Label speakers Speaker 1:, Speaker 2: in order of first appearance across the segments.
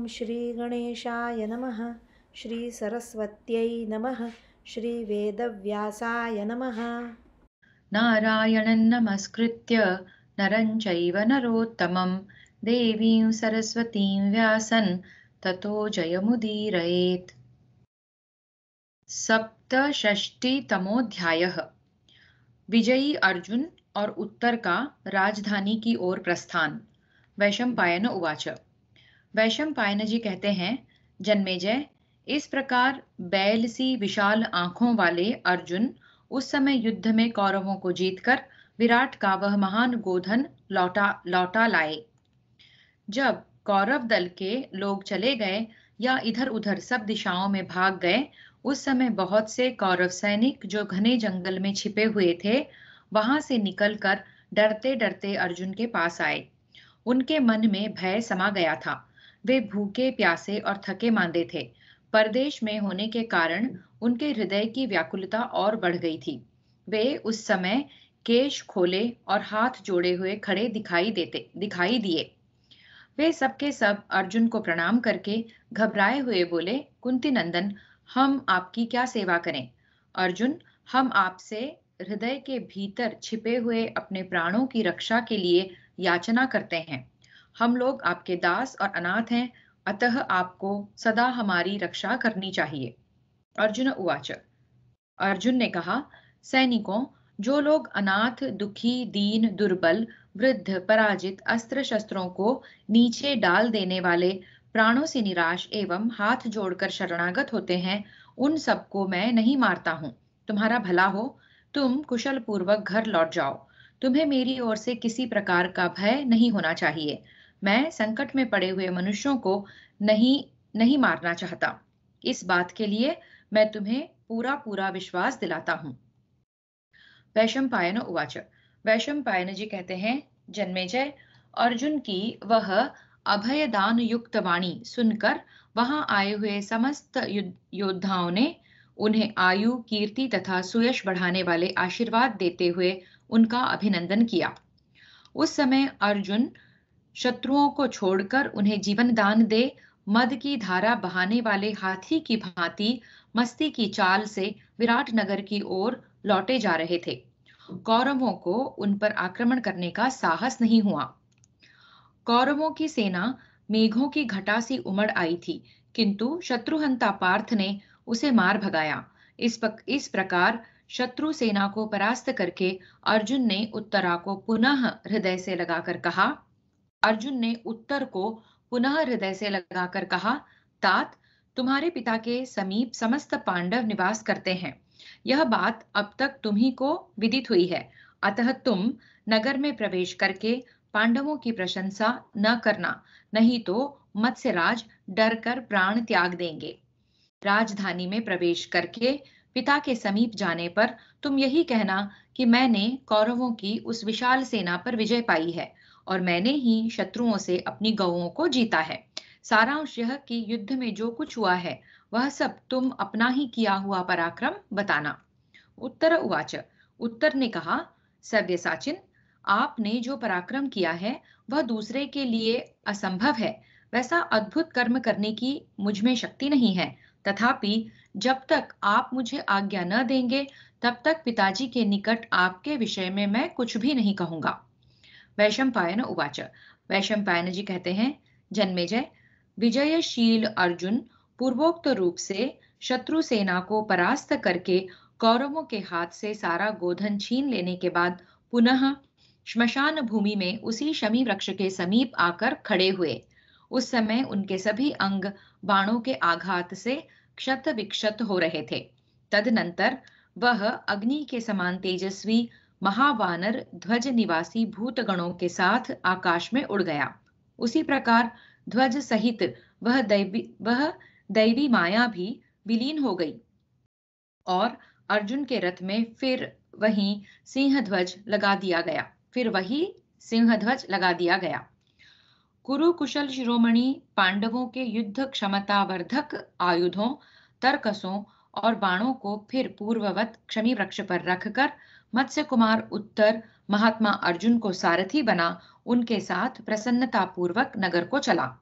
Speaker 1: श्रीगणेशाय नमः। श्रीसरस्वत्यै नमः। श्रीवेदव्यासाय नमः।
Speaker 2: नारायणं नमस्कृत्य नरं चैव नरोत्तमं देवीं सरस्वतीं व्यासं ततो जयमुदीरयेत्। सप्तषष्टितमोऽध्यायः। विजयी अर्जुन और उत्तर का राजधानी की ओर प्रस्थान। वैशंपायन उवाच। वैशंपायन जी कहते हैं, जन्मेजय, इस प्रकार बैल सी विशाल आंखों वाले अर्जुन उस समय युद्ध में कौरवों को जीतकर विराट का वह महान गोधन लौटा लाए। जब कौरव दल के लोग चले गए या इधर उधर सब दिशाओं में भाग गए, उस समय बहुत से कौरव सैनिक जो घने जंगल में छिपे हुए थे, वहां से निकलकर डरते डरते अर्जुन के पास आए। उनके मन में भय समा गया था। वे भूखे प्यासे और थके मांदे थे। परदेश में होने के कारण उनके हृदय की व्याकुलता और बढ़ गई थी। वे उस समय केश खोले और हाथ जोड़े हुए खड़े दिखाई दिए। वे सबके सब अर्जुन को प्रणाम करके घबराए हुए बोले, कुंती नंदन, हम आपकी क्या सेवा करें? अर्जुन, हम आपसे हृदय के भीतर छिपे हुए अपने प्राणों की रक्षा के लिए याचना करते हैं। हम लोग आपके दास और अनाथ हैं, अतः आपको सदा हमारी रक्षा करनी चाहिए। अर्जुन उवाच। अर्जुन ने कहा, सैनिकों, जो लोग अनाथ, दुखी, दीन, दुर्बल, वृद्ध, पराजित, अस्त्र शस्त्रों को नीचे डाल देने वाले, प्राणों से निराश एवं हाथ जोड़कर शरणागत होते हैं, उन सबको मैं नहीं मारता हूँ। तुम्हारा भला हो, तुम कुशल पूर्वक घर लौट जाओ। तुम्हें मेरी ओर से किसी प्रकार का भय नहीं होना चाहिए। मैं संकट में पड़े हुए मनुष्यों को नहीं नहीं मारना चाहता। इस बात के लिए मैं तुम्हें पूरा पूरा विश्वास दिलाता हूँ। वैशंपायन उवाच। वैशंपायन जी कहते हैं, जन्मेजय, अर्जुन की वह अभयदान युक्त वाणी सुनकर वहां आए हुए समस्त योद्धाओं ने उन्हें आयु, कीर्ति तथा सुयश बढ़ाने वाले आशीर्वाद देते हुए उनका अभिनंदन किया। उस समय अर्जुन शत्रुओं को छोड़कर उन्हें जीवन दान दे मद की धारा बहाने वाले हाथी की भांति मस्ती की चाल से विराट नगर की ओर लौटे जा रहे थे। कौरवों को उन पर आक्रमण करने का साहस नहीं हुआ। कौरवों की सेना मेघों की घटा सी उमड़ आई थी, किंतु शत्रुहंता पार्थ ने उसे मार भगाया। इस प्रकार शत्रु सेना को परास्त करके अर्जुन ने उत्तरा को पुनः हृदय से लगाकर कहा अर्जुन ने उत्तर को पुनः हृदय से लगाकर कहा, तात, तुम्हारे पिता के समीप समस्त पांडव निवास करते हैं। यह बात अब तक तुम्ही को विदित हुई है, अतः तुम नगर में प्रवेश करके पांडवों की प्रशंसा न करना, नहीं तो मत्स्यराज डर कर प्राण त्याग देंगे। राजधानी में प्रवेश करके पिता के समीप जाने पर तुम यही कहना कि मैंने कौरवों की उस विशाल सेना पर विजय पाई है और मैंने ही शत्रुओं से अपनी गौओं को जीता है। सारांश यह कि युद्ध में जो कुछ हुआ है वह सब तुम अपना ही किया हुआ पराक्रम बताना। उत्तर उवाच। उत्तर ने कहा, सव्यसाचिन, आपने जो पराक्रम किया है वह दूसरे के लिए असंभव है। वैसा अद्भुत कर्म करने की मुझ में शक्ति नहीं है। तथापि जब तक आप मुझे आज्ञा न देंगे तब तक पिताजी के निकट आपके विषय में मैं कुछ भी नहीं कहूंगा। वैशंपायन उवाच। वैशंपायन जी कहते हैं, जन्मेजय, विजयशील अर्जुन पूर्वोक्त रूप से शत्रु सेना को परास्त करके कौरवों के हाथ से सारा गोधन छीन लेने के बाद पुनः श्मशान भूमि में उसी शमी वृक्ष के समीप आकर खड़े हुए। उस समय उनके सभी अंग बाणों के आघात से क्षत विक्षत हो रहे थे। तदनंतर वह अग्नि के समान तेजस्वी महावानर ध्वज निवासी भूतगणों के साथ आकाश में उड़ गया। उसी प्रकार ध्वज सहित वह दैवी माया भी विलीन हो गई और अर्जुन के रथ में फिर वही सिंह ध्वज लगा दिया गया। कुरु कुशल शिरोमणि पांडवों के युद्ध क्षमतावर्धक आयुधों, तरकसों और बाणों को फिर पूर्ववत क्षमी वृक्ष पर रखकर मत्स्य कुमार उत्तर महात्मा अर्जुन को सारथी बना उनके साथ प्रसन्नता पूर्वक नगर को चला।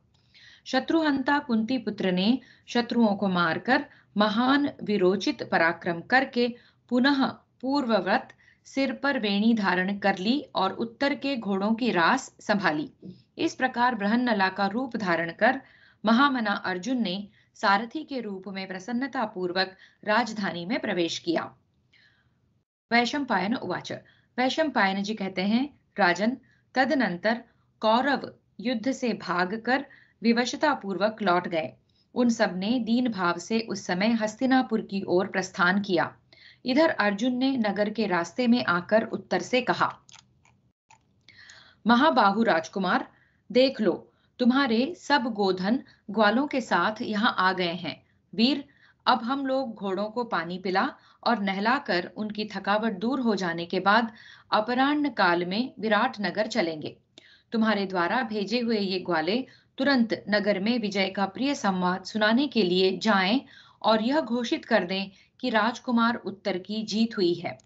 Speaker 2: शत्रुहंता कुंती पुत्र ने शत्रुओं को मारकर महान वीरोचित पराक्रम करके पुनः पूर्ववत सिर पर वेणी धारण कर ली और उत्तर के घोड़ों की रास संभाली। इस प्रकार बृहन्नला का रूप धारण कर महामना अर्जुन ने सारथी के रूप में प्रसन्नता पूर्वक राजधानी में प्रवेश किया। वैशंपायन उवाच। वैशंपायन जी कहते हैं, राजन, तदनंतर कौरव युद्ध से भागकर विवशता पूर्वक लौट गए। उन सब ने दीन भाव से उस समय हस्तिनापुर की ओर प्रस्थान किया। इधर अर्जुन ने नगर के रास्ते में आकर उत्तर से कहा, महाबाहु राजकुमार, देख लो, तुम्हारे सब गोधन ग्वालों के साथ यहाँ आ गए हैं। वीर, अब हम लोग घोड़ों को पानी पिला और नहलाकर उनकी थकावट दूर हो जाने के बाद अपराह्न काल में विराट नगर चलेंगे। तुम्हारे द्वारा भेजे हुए ये ग्वाले तुरंत नगर में विजय का प्रिय संवाद सुनाने के लिए जाएं और यह घोषित कर दें कि राजकुमार उत्तर की जीत हुई है।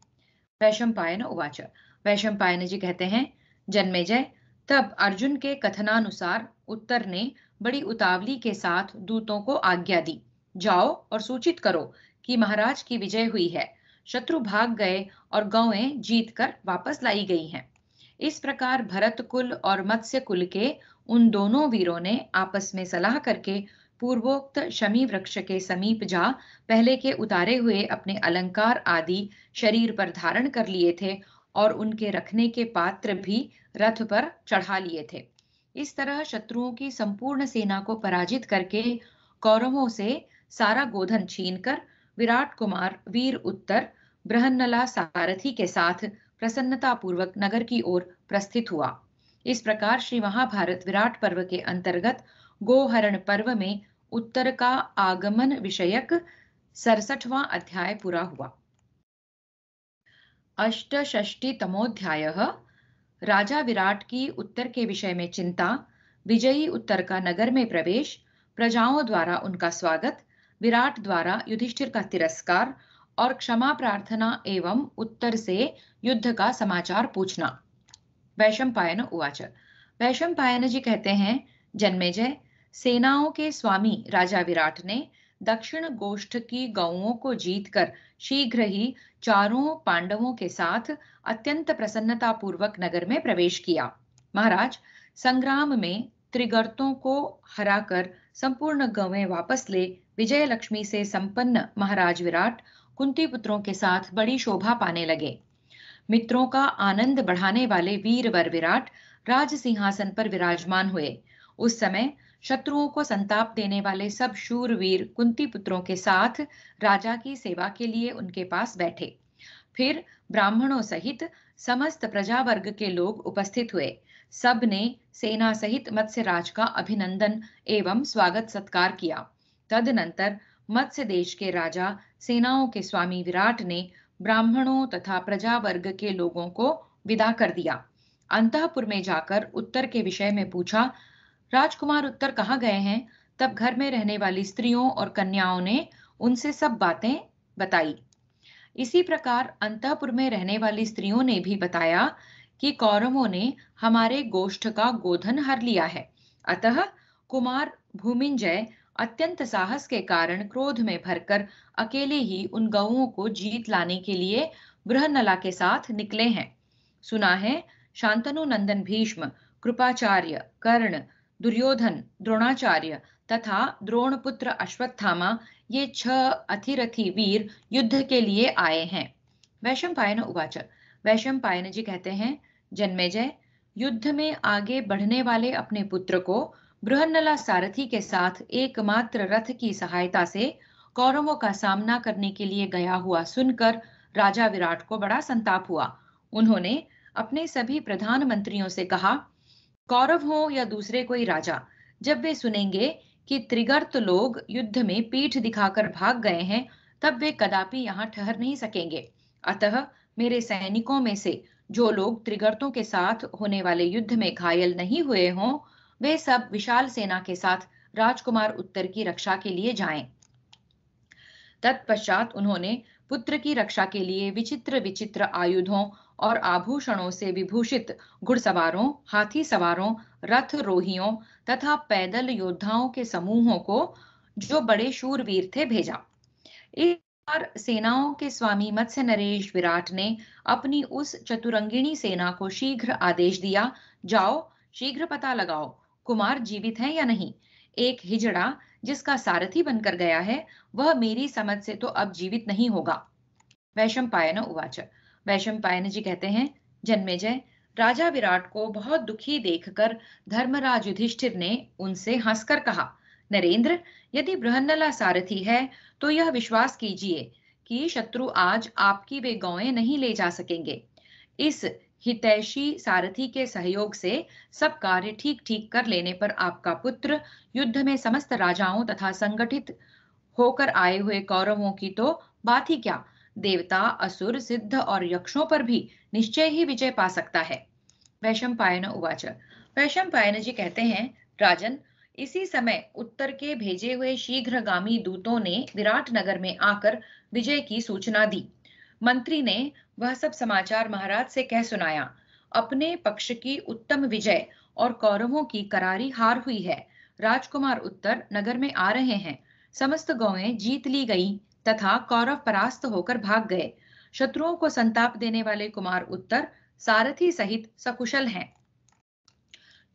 Speaker 2: वैशंपायन उवाच। वैशंपायन जी कहते हैं, जन्मेजय, तब अर्जुन के कथनानुसार उत्तर ने बड़ी उतावली के साथ दूतों को आज्ञा दी, जाओ और सूचित करो कि महाराज की विजय हुई है, शत्रु भाग गए और गौएं जीत कर वापस लाई गई हैं। इस प्रकार भरत कुल और मत्स्य कुल के उन दोनों वीरों ने आपस में सलाह करके पूर्वोक्त शमी वृक्ष के समीप जा पहले के उतारे हुए अपने अलंकार आदि शरीर पर धारण कर लिए थे और उनके रखने के पात्र भी रथ पर चढ़ा लिए थे। इस तरह शत्रुओं की संपूर्ण सेना को पराजित करके कौरवों से सारा गोधन छीनकर विराट कुमार वीर उत्तर बृहन्नला सारथी के साथ प्रसन्नता पूर्वक नगर की ओर प्रस्थित हुआ। इस प्रकार श्री महाभारत विराट पर्व के अंतर्गत गोहरण पर्व में उत्तर का आगमन विषयक 67वां अध्याय पूरा हुआ। अष्टषष्टितमोऽध्यायः राजा विराट की उत्तर के विषय में चिंता, विजयी उत्तर का नगर में प्रवेश, प्रजाओं द्वारा उनका स्वागत, विराट द्वारा युधिष्ठिर का तिरस्कार और क्षमा प्रार्थना एवं उत्तर से युद्ध का समाचार पूछना। वैशंपायन उवाच। वैशंपायन जी कहते हैं, जन्मेजय, सेनाओं के स्वामी राजा विराट ने दक्षिण गोष्ठ की गौओं को जीतकर शीघ्र ही चारों पांडवों के साथ अत्यंत प्रसन्नता पूर्वक नगर में प्रवेश किया। महाराज, संग्राम में त्रिगर्तों को हराकर संपूर्ण गौएं वापस ले विजय लक्ष्मी से संपन्न महाराज विराट कुंती पुत्रों के साथ बड़ी शोभा पाने लगे। मित्रों का आनंद बढ़ाने वाले वीरवर विराट राज सिंहासन पर विराजमान हुए। उस समय शत्रुओं को संताप देने वाले सब शूरवीर कुंती पुत्रों के साथ राजा की सेवा के लिए उनके पास बैठे। फिर ब्राह्मणों सहित समस्त प्रजा वर्ग के लोग उपस्थित हुए। सब ने सेना सहित मत्स्यराज का अभिनंदन एवं स्वागत सत्कार किया। तदनंतर मत्स्य देश के राजा सेनाओं के स्वामी विराट ने ब्राह्मणों तथा प्रजा वर्ग के लोगों को विदा कर दिया। अंतःपुर में जाकर उत्तर के विषय में पूछा, राजकुमार उत्तर कहाँ गए हैं? तब घर में रहने वाली स्त्रियों और कन्याओं ने उनसे सब बातें बताई। इसी प्रकार अंतःपुर में रहने वाली स्त्रियों ने भी बताया कि कौरवों ने हमारे गोष्ठ का गोधन हर लिया है। अतः कुमार भूमिंजय अत्यंत साहस के कारण क्रोध में भरकर अकेले ही उन गौओं को जीत लाने के लिए बृहन्नला के साथ निकले हैं। सुना है शांतनु नंदन भीष्म, कृपाचार्य, कर्ण, दुर्योधन, द्रोणाचार्य तथा द्रोणपुत्र अश्वत्थामा ये 6 अथिरथी वीर युद्ध के लिए आए हैं। वैशंपायन उवाच। वैशंपायन जी कहते हैं, जन्मेजय, युद्ध में आगे बढ़ने वाले अपने पुत्र को बृहन्नला सारथी के साथ एकमात्र रथ की सहायता से कौरवों का सामना करने के लिए गया हुआ सुनकर राजा विराट को बड़ा संताप हुआ। उन्होंने अपने सभी प्रधान मंत्रियों से कहा, कौरव हो या दूसरे कोई राजा, जब वे सुनेंगे कि त्रिगर्त लोग युद्ध में पीठ दिखाकर भाग गए हैं, तब वे कदापि यहाँ ठहर नहीं सकेंगे। अतः मेरे सैनिकों में से जो लोग त्रिगर्तों के साथ होने वाले युद्ध में घायल नहीं हुए हों, वे सब विशाल सेना के साथ राजकुमार उत्तर की रक्षा के लिए जाएं। तत्पश्चात उन्होंने पुत्र की रक्षा के लिए विचित्र विचित्र आयुधों और आभूषणों से विभूषित घुड़सवारों, हाथी सवारों, रथरोहियों तथा पैदल योद्धाओं के समूहों को, जो बड़े शूरवीर थे, भेजा। इस बार सेनाओं के स्वामी मत्स्य नरेश विराट ने अपनी उस चतुरंगिणी सेना को शीघ्र आदेश दिया, जाओ शीघ्र पता लगाओ कुमार जीवित हैं या नहीं। एक हिजड़ा जिसका सारथी बनकर गया है, वह मेरी समझ से तो अब जीवित नहीं होगा। वैशंपायन उवाच। वैशंपायन जी कहते हैं, जन्मेजय, राजा विराट को बहुत दुखी देखकर धर्मराज युधिष्ठिर ने उनसे हंसकर कहा, नरेंद्र, यदि बृहन्नला सारथी है तो यह विश्वास कीजिए कि शत्रु आज आपकी वे गौएं नहीं ले जा सकेंगे। इस हितैषी सारथी के सहयोग से सब कार्य ठीक ठीक कर लेने पर आपका पुत्र युद्ध में समस्त राजाओं तथा संगठित होकर आए हुए कौरवों की तो बात ही क्या, देवता, असुर, सिद्ध और यक्षों पर भी निश्चय ही विजय पा सकता है। वैशंपायन उवाच। वैशंपायन जी कहते हैं, राजन, इसी समय उत्तर के भेजे हुए शीघ्रगामी दूतों ने विराट नगर में आकर विजय की सूचना दी। मंत्री ने वह सब समाचार महाराज से कह सुनाया। अपने पक्ष की उत्तम विजय और कौरवों की करारी हार हुई है। राजकुमार उत्तर नगर में आ रहे हैं। समस्त गौएं जीत ली गई तथा कौरव परास्त होकर भाग गए। शत्रुओं को संताप देने वाले कुमार उत्तर सारथी सहित सकुशल हैं।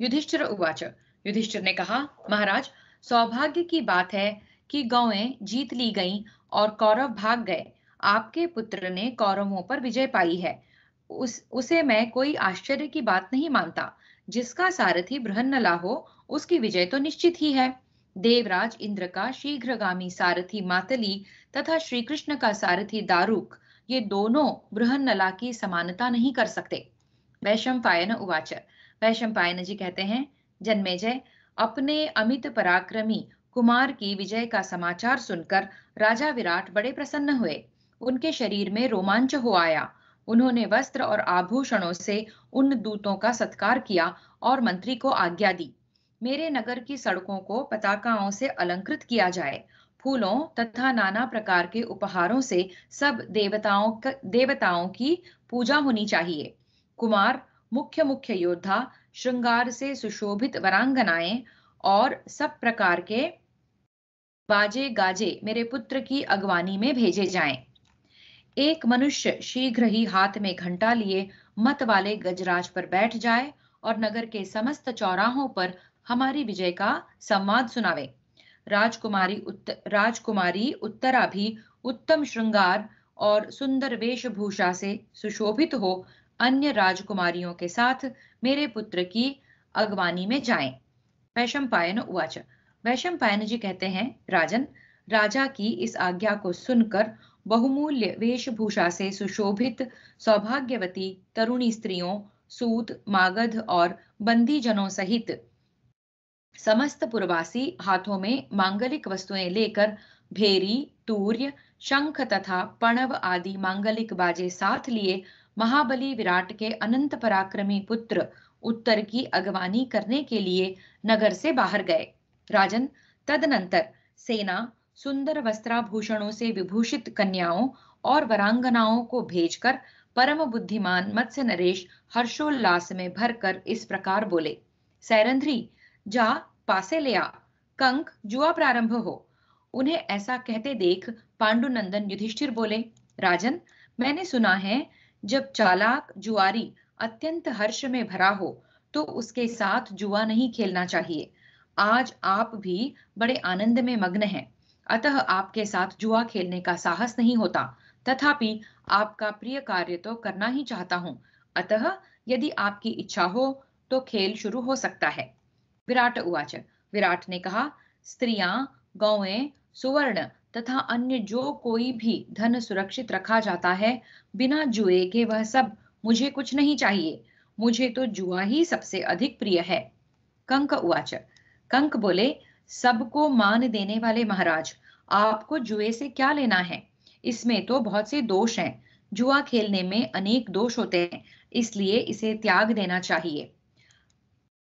Speaker 2: युधिष्ठिर उवाच। युधिष्ठिर ने कहा, महाराज, सौभाग्य की बात है कि गौएं जीत ली गईं और कौरव भाग गए। आपके पुत्र ने कौरवों पर विजय पाई है, उसे मैं कोई आश्चर्य की बात नहीं मानता। जिसका सारथी बृहन्नला हो, उसकी विजय तो निश्चित ही है। देवराज इंद्र का शीघ्रगामी सारथी मातली तथा श्री कृष्ण का सारथी दारुक, ये दोनों बृहन्नला की समानता नहीं कर सकते। वैशंपायन उवाच। वैशंपायन जी कहते हैं, जन्मेजय, अपने अमित पराक्रमी कुमार की विजय का समाचार सुनकर राजा विराट बड़े प्रसन्न हुए। उनके शरीर में रोमांच हो आया। उन्होंने वस्त्र और आभूषणों से उन दूतों का सत्कार किया और मंत्री को आज्ञा दी, मेरे नगर की सड़कों को पताकाओं से अलंकृत किया जाए। फूलों तथा नाना प्रकार के उपहारों से सब देवताओं की पूजा होनी चाहिए। कुमार, मुख्य मुख्य योद्धा, श्रृंगार से सुशोभित वरांगनाएं और सब प्रकार के बाजे गाजे मेरे पुत्र की अगवानी में भेजे जाएं। एक मनुष्य शीघ्र ही हाथ में घंटा लिए मत वाले गजराज पर बैठ जाए और नगर के समस्त चौराहों पर हमारी विजय का संवाद सुनावे। राजकुमारी उत्तरा भी उत्तम श्रृंगार और सुंदर वेशभूषा से सुशोभित हो अन्य राजकुमारियों के साथ मेरे पुत्र की अगवानी में जाएं। वैशंपायन उवाच। वैशंपायन जी कहते हैं, राजन, राजा की इस आज्ञा को सुनकर बहुमूल्य वेशभूषा से सुशोभित सौभाग्यवती तरुणी स्त्रियों, सूत, मागध और बंदी जनों सहित समस्त पुरवासी हाथों में मांगलिक वस्तुएं लेकर भेरी, तूर्य, शंख तथा पणव आदि मांगलिक बाजे साथ लिए महाबली विराट के अनंत पराक्रमी पुत्र उत्तर की अगवानी करने के लिए नगर से बाहर गए। राजन, तदनंतर सेना सुंदर वस्त्राभूषणों से विभूषित कन्याओं और वरांगनाओं को भेजकर परम बुद्धिमान मत्स्य नरेश हर्षोल्लास में भरकर इस प्रकार बोले, सैरंध्री, जा पासे ले आ, कंक, जुआ प्रारंभ हो। उन्हें ऐसा कहते देख पांडुनंदन युधिष्ठिर बोले, राजन, मैंने सुना है जब चालाक जुआरी अत्यंत हर्ष में भरा हो तो उसके साथ जुआ नहीं खेलना चाहिए। आज आप भी बड़े आनंद में मग्न हैं, अतः आपके साथ जुआ खेलने का साहस नहीं होता। तथापि आपका प्रिय कार्य तो करना ही चाहता हूं, अतः यदि आपकी इच्छा हो तो खेल शुरू हो सकता है। विराट उवाच। विराट ने कहा, स्त्रियां, गौएं, सुवर्ण तथा अन्य जो कोई भी धन सुरक्षित रखा जाता है, बिना जुए के वह सब मुझे कुछ नहीं चाहिए। मुझे तो जुआ ही सबसे अधिक प्रिय है। कंक उवाच। कंक बोले, सबको मान देने वाले महाराज, आपको जुए से क्या लेना है? इसमें तो बहुत से दोष हैं। जुआ खेलने में अनेक दोष होते हैं, इसलिए इसे त्याग देना चाहिए।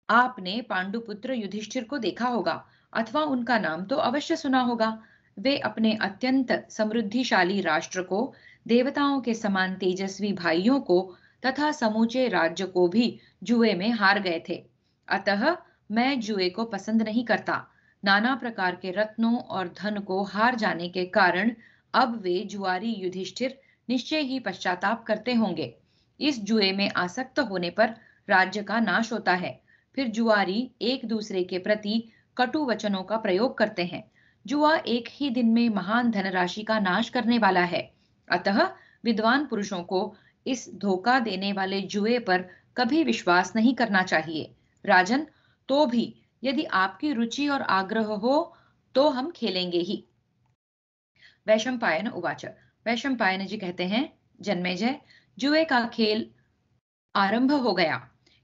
Speaker 2: आपने पांडुपुत्र युधिष्ठिर को देखा होगा अथवा उनका नाम तो अवश्य सुना होगा। वे अपने अत्यंत समृद्धिशाली राष्ट्र को, देवताओं के समान तेजस्वी भाइयों को तथा समूचे राज्य को भी जुए में हार गए थे। अतः मैं जुए को पसंद नहीं करता। नाना प्रकार के रत्नों और धन को हार जाने के कारण अब वे जुआरी युधिष्ठिर निश्चय ही पश्चाताप करते होंगे। इस जुए में आसक्त होने पर राज्य का नाश होता है। फिर जुआरी एक दूसरे के प्रति कटु वचनों का प्रयोग करते हैं। जुआ एक ही दिन में महान धनराशि का नाश करने वाला है। अतः विद्वान पुरुषों को इस धोखा देने वाले जुए पर कभी विश्वास नहीं करना चाहिए। राजन, तो भी यदि आपकी रुचि और आग्रह हो तो हम खेलेंगे ही। वैशंपायन उवाच। वैशंपायन जी कहते हैं, जन्मेजय, जुए का खेल आरंभ हो गया।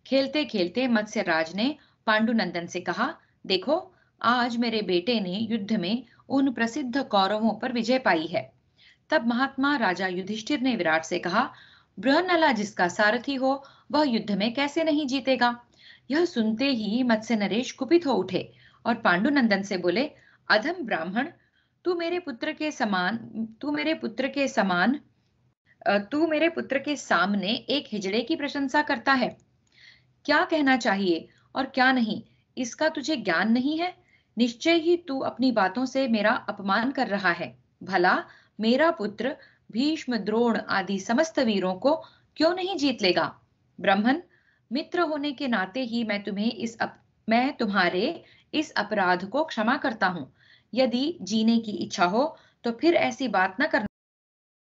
Speaker 2: खेलते खेलते मत्स्यराज ने पांडुनंदन से कहा, देखो, आज मेरे बेटे ने युद्ध में उन प्रसिद्ध कौरवों पर विजय पाई है। तब महात्मा राजा युधिष्ठिर ने विराट से कहा, बृहन्नला जिसका सारथी हो वह युद्ध में कैसे नहीं जीतेगा। यह सुनते ही मत्स्य नरेश कुपित हो उठे और पांडुनंदन से बोले, अधम ब्राह्मण, तू मेरे पुत्र के समान तू मेरे पुत्र के समान तू मेरे पुत्र के सामने एक हिजड़े की प्रशंसा करता है। क्या कहना चाहिए और क्या नहीं, इसका तुझे ज्ञान नहीं है। निश्चय ही तू अपनी बातों से मेरा अपमान कर रहा है। भला मेरा पुत्र भीष्म, द्रोण आदि समस्त वीरों को क्यों नहीं जीत लेगा। ब्राह्मण, मित्र होने के नाते ही मैं तुम्हारे इस अपराध को क्षमा करता हूँ। यदि जीने की इच्छा हो तो फिर ऐसी बात न करना।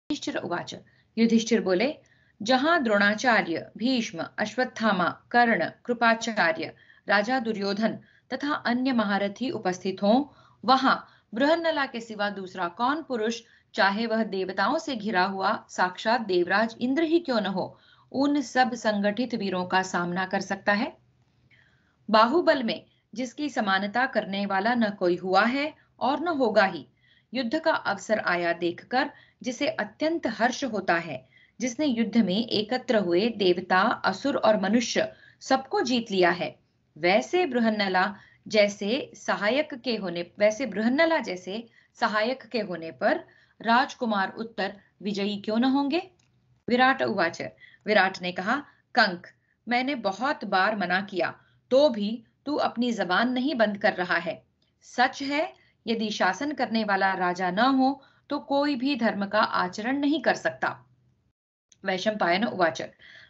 Speaker 2: युधिष्ठिर उवाच। युधिष्ठिर बोले, जहां द्रोणाचार्य, भीष्म, अश्वत्थामा, कर्ण, कृपाचार्य, राजा दुर्योधन तथा अन्य महारथी उपस्थित हों, वहां बृहन्नला के सिवा दूसरा कौन पुरुष, चाहे वह देवताओं से घिरा हुआ साक्षात देवराज इंद्र ही क्यों न हो, उन सब संगठित वीरों का सामना कर सकता है। बाहुबल में जिसकी समानता करने वाला न कोई हुआ है और न होगा ही। युद्ध का अवसर आया देखकर जिसे अत्यंत हर्ष होता है, जिसने युद्ध में एकत्र हुए देवता, असुर और मनुष्य सबको जीत लिया है, वैसे बृहन्नला जैसे सहायक के होने पर राजकुमार उत्तर विजयी क्यों न होंगे। विराट उवाच। विराट ने कहा, कंक, मैंने बहुत बार मना किया तो भी तू अपनी जबान नहीं बंद कर रहा है। सच है, यदि शासन करने वाला राजा न हो तो कोई भी धर्म का आचरण नहीं कर सकता। वैशंपायन उवाच।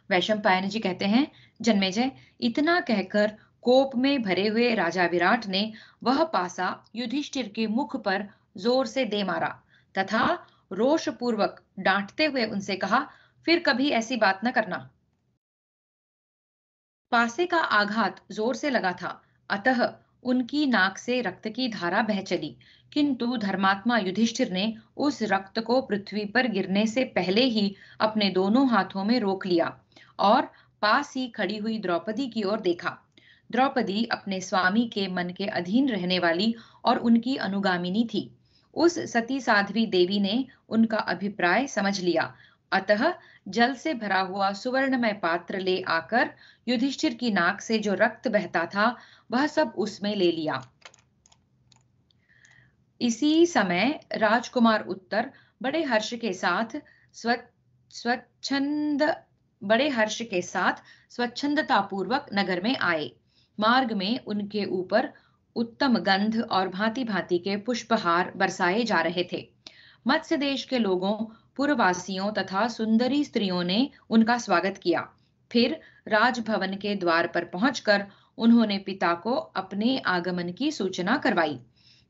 Speaker 2: वैशंपायन जी कहते हैं, जन्मेजय, इतना कहकर कोप में भरे हुए राजा विराट ने वह पासा युधिष्ठिर के मुख पर जोर से दे मारा तथा रोष पूर्वक डांटते हुए उनसे कहा, फिर कभी ऐसी बात न करना। पासे का आघात जोर से लगा था, अतः उनकी नाक से रक्त की धारा बह चली, किंतु धर्मात्मा युधिष्ठिर ने उस रक्त को पृथ्वी पर गिरने से पहले ही अपने दोनों हाथों में रोक लिया और पास ही खड़ी हुई द्रौपदी की ओर देखा। द्रौपदी अपने स्वामी के मन के अधीन रहने वाली और उनकी अनुगामिनी थी। उस सती साध्वी देवी ने उनका अभिप्राय समझ लिया, अतः जल से भरा हुआ सुवर्णमय पात्र ले आकर युधिष्ठिर की नाक से जो रक्त बहता था वह सब उसमें ले लिया। इसी समय राजकुमार उत्तर बड़े हर्ष के साथ स्वच्छंद बड़े हर्ष के साथ स्वच्छंदता पूर्वक नगर में आए। मार्ग में उनके ऊपर उत्तम गंध और भांति भांति के पुष्पहार बरसाए जा रहे थे। मत्स्य देश के लोगों, पुरवासियों तथा सुंदरी स्त्रियों ने उनका स्वागत किया। फिर राजभवन के द्वार पर पहुंचकर उन्होंने पिता को अपने आगमन की सूचना करवाई।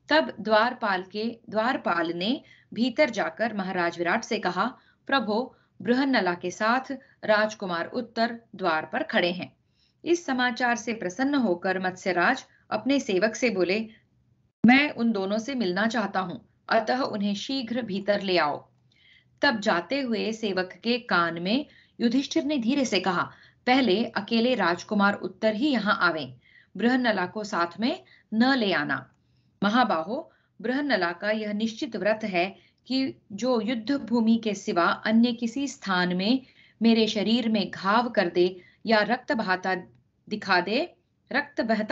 Speaker 2: तब द्वारपाल ने भीतर जाकर महाराज विराट से कहा, प्रभो, बृहन्नला के साथ राजकुमार उत्तर द्वार पर खड़े हैं। इस समाचार से प्रसन्न होकर मत्स्यराज अपने सेवक से बोले, मैं उन दोनों से मिलना चाहता हूं, अतः उन्हें शीघ्र भीतर ले आओ। तब जाते हुए सेवक के कान में युधिष्ठिर ने धीरे से कहा, पहले अकेले राजकुमार उत्तर ही यहाँ आवें, बृहन्नला को साथ में न ले आना। महाबाहो, बृहन्नला का यह निश्चित व्रत है कि जो युद्ध भूमि के सिवा अन्य किसी स्थान में मेरे शरीर में घाव कर दे या रक्त बहता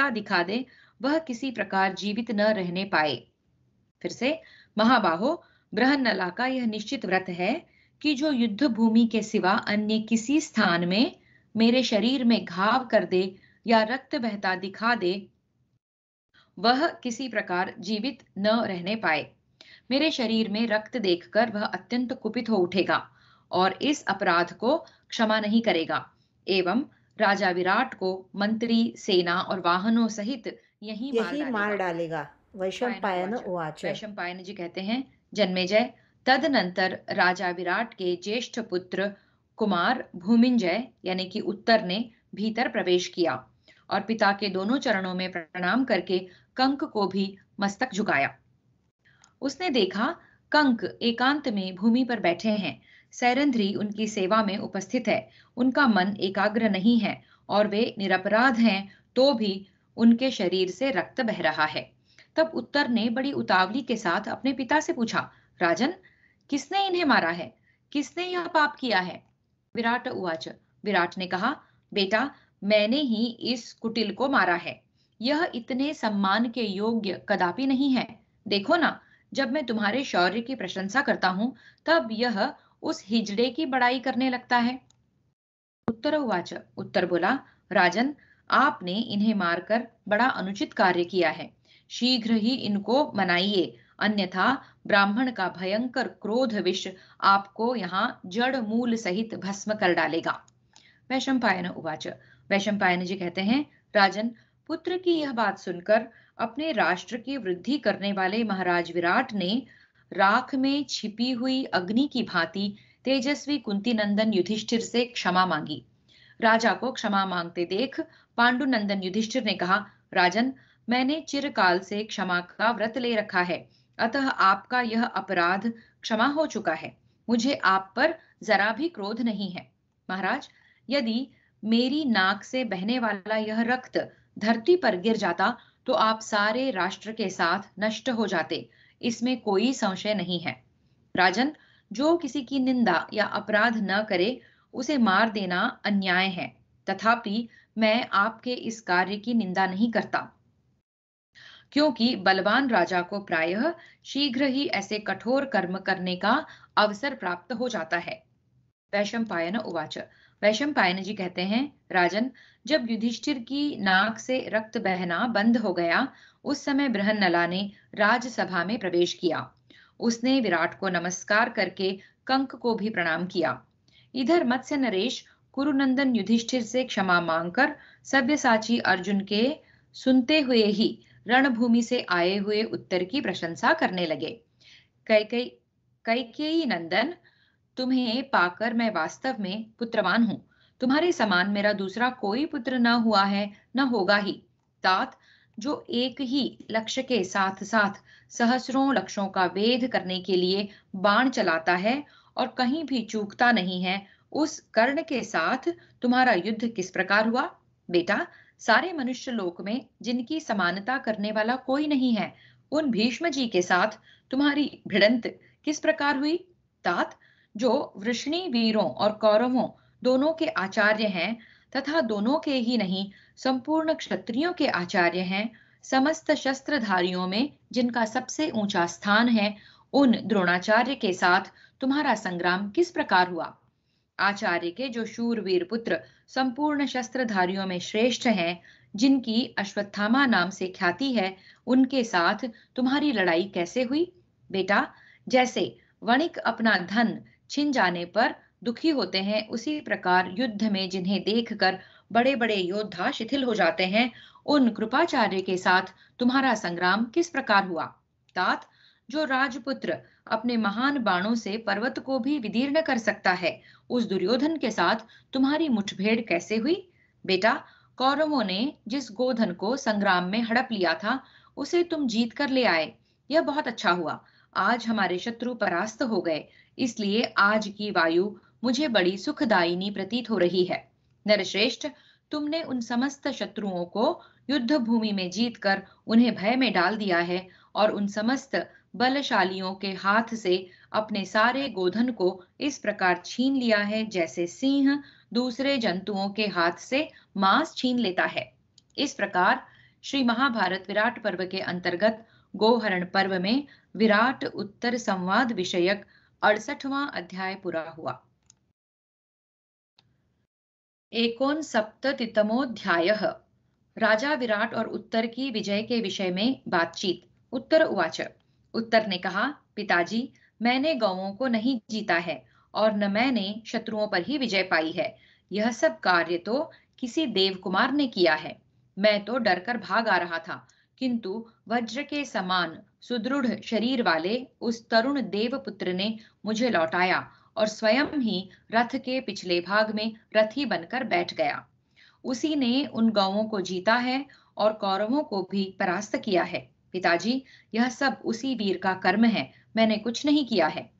Speaker 2: दिखा दे, वह किसी प्रकार जीवित न रहने पाए। फिर से, महाबाहो, बृहन्नला का यह निश्चित व्रत है कि जो युद्ध भूमि के सिवा अन्य किसी स्थान में मेरे शरीर में घाव कर दे या रक्त बहता दिखा दे, वह किसी प्रकार जीवित न रहने पाए। मेरे शरीर में रक्त देखकर वह अत्यंत कुपित हो उठेगा और इस अपराध को क्षमा नहीं करेगा एवं राजा विराट को मंत्री, सेना और वाहनों सहित यहीं मार
Speaker 1: यही मार
Speaker 2: डालेगा।
Speaker 1: डालेगा। वैशंपायन
Speaker 2: उवाच।
Speaker 1: उवाच।
Speaker 2: वैशंपायन जी कहते हैं, जन्मेजय, तदनंतर राजा विराट के ज्येष्ठ पुत्र कुमार भूमिंजय यानी कि उत्तर ने भीतर प्रवेश किया और पिता के दोनों चरणों में प्रणाम करके कंक को भी मस्तक झुकाया। उसने देखा कंक एकांत में भूमि पर बैठे हैं। सैरंध्री उनकी सेवा में उपस्थित है। उनका मन एकाग्र नहीं है और वे निरपराध हैं, तो भी उनके शरीर से रक्त बह रहा है। तब उत्तर ने बड़ी उतावली के साथ अपने पिता से पूछा, राजन, किसने इन्हें मारा है? किसने यह पाप किया है? विराट उवाच। विराट ने कहा, बेटा, मैंने ही इस कुटिल को मारा है। यह इतने सम्मान के योग्य कदापि नहीं है। देखो ना, जब मैं तुम्हारे शौर्य की प्रशंसा करता हूँ, तब यह उस हिजड़े की बड़ाई करने लगता है। उत्तर उवाच। उत्तर बोला, राजन, आपने इन्हें मारकर बड़ा अनुचित कार्य किया है। शीघ्र ही इनको मनाइए, अन्यथा ब्राह्मण का भयंकर क्रोध विष आपको यहाँ जड़ मूल सहित भस्म कर डालेगा। वैशंपायन उवाच। वैशंपायन जी कहते हैं, राजन, पुत्र की यह बात सुनकर अपने राष्ट्र की वृद्धि करने वाले महाराज विराट ने राख में छिपी हुई अग्नि की भांति तेजस्वी कुंती नंदन युधिष्ठिर से क्षमा मांगी। राजा को क्षमा मांगते देख पांडुनंदन युधिष्ठिर ने कहा, राजन, मैंने चिरकाल से क्षमा का व्रत ले रखा है, अतः आपका यह अपराध क्षमा हो चुका है। मुझे आप पर जरा भी क्रोध नहीं है। महाराज, यदि मेरी नाक से बहने वाला यह रक्त धरती पर गिर जाता तो आप सारे राष्ट्र के साथ नष्ट हो जाते, इसमें कोई संशय नहीं है। राजन, जो किसी की निंदा या अपराध न करे, उसे मार देना अन्याय है। तथापि मैं आपके इस कार्य की निंदा नहीं करता, क्योंकि बलवान राजा को प्रायः शीघ्र ही ऐसे कठोर कर्म करने का अवसर प्राप्त हो जाता है। वैशंपायन उवाच। वैशंपायन जी कहते हैं, राजन, जब युधिष्ठिर की नाक से रक्त बहना बंद हो गया, उस समय बृहन्नला ने राजसभा में प्रवेश किया। उसने विराट को नमस्कार करके कंक को भी प्रणाम किया। इधर मत्स्य नरेश कुरुनंदन युधिष्ठिर से क्षमा मांगकर सव्यसाची अर्जुन के सुनते हुए ही रणभूमि से आए हुए उत्तर की प्रशंसा करने लगे। कैकेयी कैकेयी नंदन, तुम्हें पाकर मैं वास्तव में पुत्रवान हूं। तुम्हारे समान मेरा दूसरा कोई पुत्र न हुआ है, न होगा ही। तात, जो एक ही लक्ष्य के साथ साथ सहस्रों लक्ष्यों का वेध करने के लिए बाण चलाता है और कहीं भी चूकता नहीं है, उस कर्ण के साथ तुम्हारा युद्ध किस प्रकार हुआ? बेटा, सारे मनुष्य लोक में जिनकी समानता करने वाला कोई नहीं है, उन भीष्म जी के साथ तुम्हारी भिड़ंत किस प्रकार हुई? तात, जो वृष्णि वीरों और कौरवों दोनों के आचार्य हैं तथा दोनों के ही नहीं संपूर्ण क्षत्रियों के आचार्य हैं, समस्त शस्त्रधारियों में जिनका सबसे ऊंचा स्थान है, उन द्रोणाचार्य के साथ तुम्हारा संग्राम किस प्रकार हुआ? आचार्य के जो शूरवीर पुत्र संपूर्ण शस्त्रधारियों में श्रेष्ठ हैं, जिनकी अश्वत्थामा नाम से ख्याति है, उनके साथ तुम्हारी लड़ाई कैसे हुई? बेटा, जैसे वणिक अपना धन छिन जाने पर दुखी होते हैं, उसी प्रकार युद्ध में जिन्हें देखकर बड़े बड़े योद्धा शिथिल हो जाते हैं, उन कृपाचार्य के साथ तुम्हारा संग्राम किस प्रकार हुआ? तात, जो राजपुत्र अपने महान बाणों से पर्वत को भी विदीर्ण कर सकता है, उस दुर्योधन के साथ तुम्हारी मुठभेड़ कैसे हुई? बेटा, कौरवों ने जिस गोधन को संग्राम में हड़प लिया था, उसे तुम जीत कर ले आए। यह बहुत अच्छा हुआ। आज हमारे शत्रु परास्त हो गए, इसलिए आज की वायु मुझे बड़ी सुखदायिनी प्रतीत हो रही है। नरश्रेष्ठ, तुमने उन समस्त शत्रुओं को युद्ध भूमि में जीतकर उन्हें भय में डाल दिया है और उन समस्त बलशालियों के हाथ से अपने सारे गोधन को इस प्रकार छीन लिया है, जैसे सिंह दूसरे जंतुओं के हाथ से मांस छीन लेता है। इस प्रकार श्री महाभारत विराट पर्व के अंतर्गत गोहरण पर्व में विराट उत्तर संवाद विषयक 68वां अध्याय पूरा हुआ। 69तमोऽध्यायः। राजा विराट और उत्तर की विजय के विषय में बातचीत। उत्तर उवाच। उत्तर ने कहा, पिताजी, मैंने गौओं को नहीं जीता है और न मैंने शत्रुओं पर ही विजय पाई है। यह सब कार्य तो किसी देवकुमार ने किया है। मैं तो डरकर भाग आ रहा था, किंतु वज्र के समान सुदृढ़ शरीर वाले उस तरुण देवपुत्र ने मुझे लौटाया और स्वयं ही रथ के पिछले भाग में रथी बनकर बैठ गया। उसी ने उन गौओं को जीता है और कौरवों को भी परास्त किया है। पिताजी, यह सब उसी वीर का कर्म है, मैंने कुछ नहीं किया है।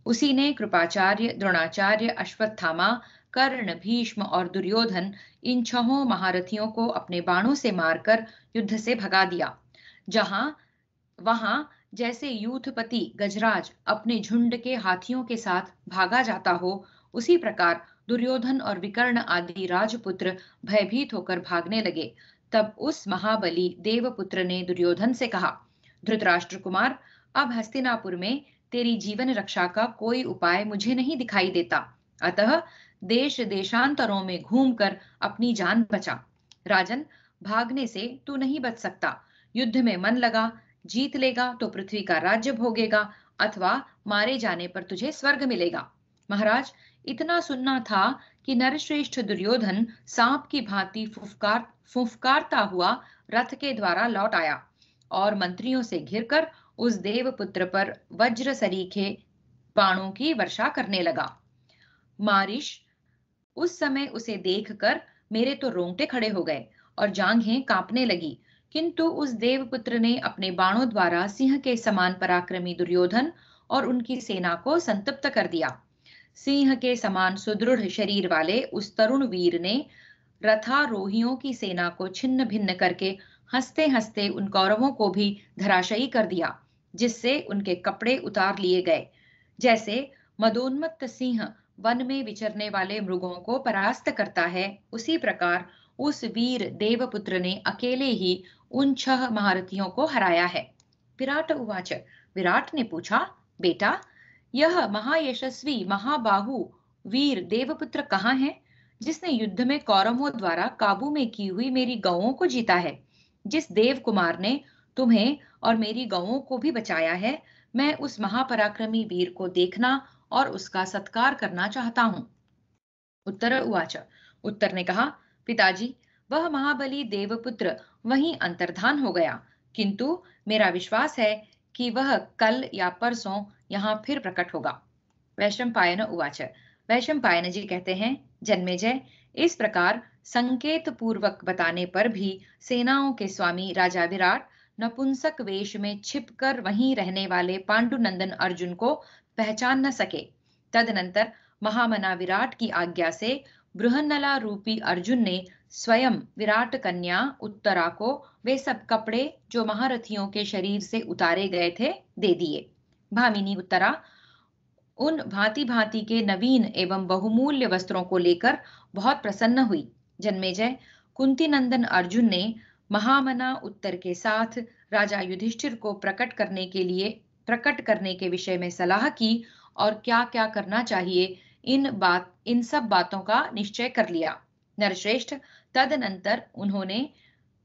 Speaker 2: उसी ने कृपाचार्य, द्रोणाचार्य, अश्वत्थामा, कर्ण, भीष्म और दुर्योधन इन छहों महारथियों को अपने बाणों से मारकर युद्ध से भगा दिया। जहां वहां जैसे यूथपति गजराज अपने झुंड के हाथियों के साथ भागा जाता हो, उसी प्रकार दुर्योधन और विकर्ण आदि राजपुत्र भयभीत होकर भागने लगे। तब उस महाबली देवपुत्र ने दुर्योधन से कहा, धृतराष्ट्र कुमार, अब हस्तिनापुर में तेरी जीवन रक्षा का कोई उपाय मुझे नहीं दिखाई देता, अतः देश देशांतरों में घूमकर अपनी जान बचा। राजन, भागने से तू नहीं बच सकता। युद्ध में मन लगा, जीत लेगा तो पृथ्वी का राज्य भोगेगा, अथवा मारे जाने पर तुझे स्वर्ग मिलेगा। महाराज, इतना सुनना था कि नरश्रेष्ठ दुर्योधन सांप की भांति फुफकारता हुआ रथ के द्वारा लौट आया और मंत्रियों से घिरकर उस देवपुत्र पर वज्र सरीखे बाणों की वर्षा करने लगा। मारिश, उस समय उसे देखकर मेरे तो रोंगटे खड़े हो गए और जांघें कांपने लगी, किंतु उस देवपुत्र ने अपने बाणों द्वारा सिंह के समान पराक्रमी दुर्योधन और उनकी सेना को संतप्त कर दिया। सिंह के समान सुदृढ़ शरीर वाले उस तरुण वीर ने रथारोहियों की सेना को छिन्न भिन्न करके हंसते हंसते उन कौरवों को भी धराशायी कर दिया, जिससे उनके कपड़े उतार लिए गए। जैसे मदोन्मत्त सिंह वन में विचरने वाले मृगों को परास्त करता है, उसी प्रकार उस वीर देवपुत्र ने अकेले ही उन 6 महारथियों को हराया है। विराट उवाच। विराट ने पूछा, बेटा, यह महायशस्वी महाबाहु वीर देवपुत्र कहाँ है, जिसने युद्ध में कौरवों द्वारा काबू में की हुई मेरी गौओं को जीता है? जिस देव कुमार ने तुम्हें और मेरी गौओं को भी बचाया है, मैं उस महापराक्रमी वीर को देखना और उसका सत्कार करना चाहता हूँ। उत्तर उवाच। उत्तर ने कहा, पिताजी, वह महाबली देवपुत्र वहीं अंतर्धान हो गया, किंतु मेरा विश्वास है कि वह कल या परसों यहाँ फिर प्रकट होगा। वैशंपायन उवाच। वैशंपायन जी कहते हैं, जन्मेजय, इस प्रकार संकेत पूर्वक बताने पर भी सेनाओं के स्वामी राजा विराट नपुंसक वेश में छिपकर वहीं रहने वाले पांडुनंदन अर्जुन को पहचान न सके। तदनंतर महामना विराट की आज्ञा से बृहन्नला रूपी अर्जुन ने स्वयं विराट कन्या उत्तरा को वे सब कपड़े जो महारथियों के शरीर से उतारे गए थे दे दिए। भामिनी उत्तरा उन भांति भांति के नवीन एवं बहुमूल्य वस्त्रों को लेकर बहुत प्रसन्न हुई। जन्मेजय, कुंती नंदन अर्जुन ने महामना उत्तर के साथ राजा युधिष्ठिर को प्रकट करने के विषय में सलाह की और क्या क्या करना चाहिए, इन सब बातों का निश्चय कर लिया। नरश्रेष्ठ, तदनंतर उन्होंने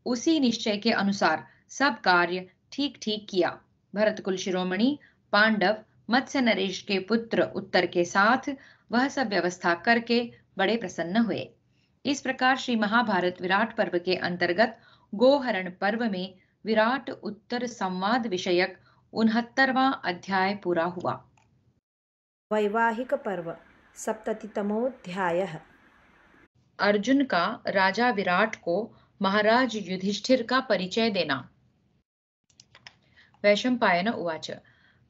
Speaker 2: उसी निश्चय के अनुसार सब कार्य ठीक ठीक किया। भरतकुल शिरोमणि पांडव मत्स्य नरेश के पुत्र उत्तर के साथ वह सब व्यवस्था करके बड़े प्रसन्न हुए। इस प्रकार श्री महाभारत विराट पर्व के अंतर्गत गोहरण पर्व में विराट उत्तर संवाद विषयक 69वां अध्याय पूरा हुआ।
Speaker 1: वैवाहिक पर्व 70तमोऽध्यायः।
Speaker 2: अर्जुन का राजा विराट को महाराज युधिष्ठिर का परिचय देना। वैशंपायन उवाच।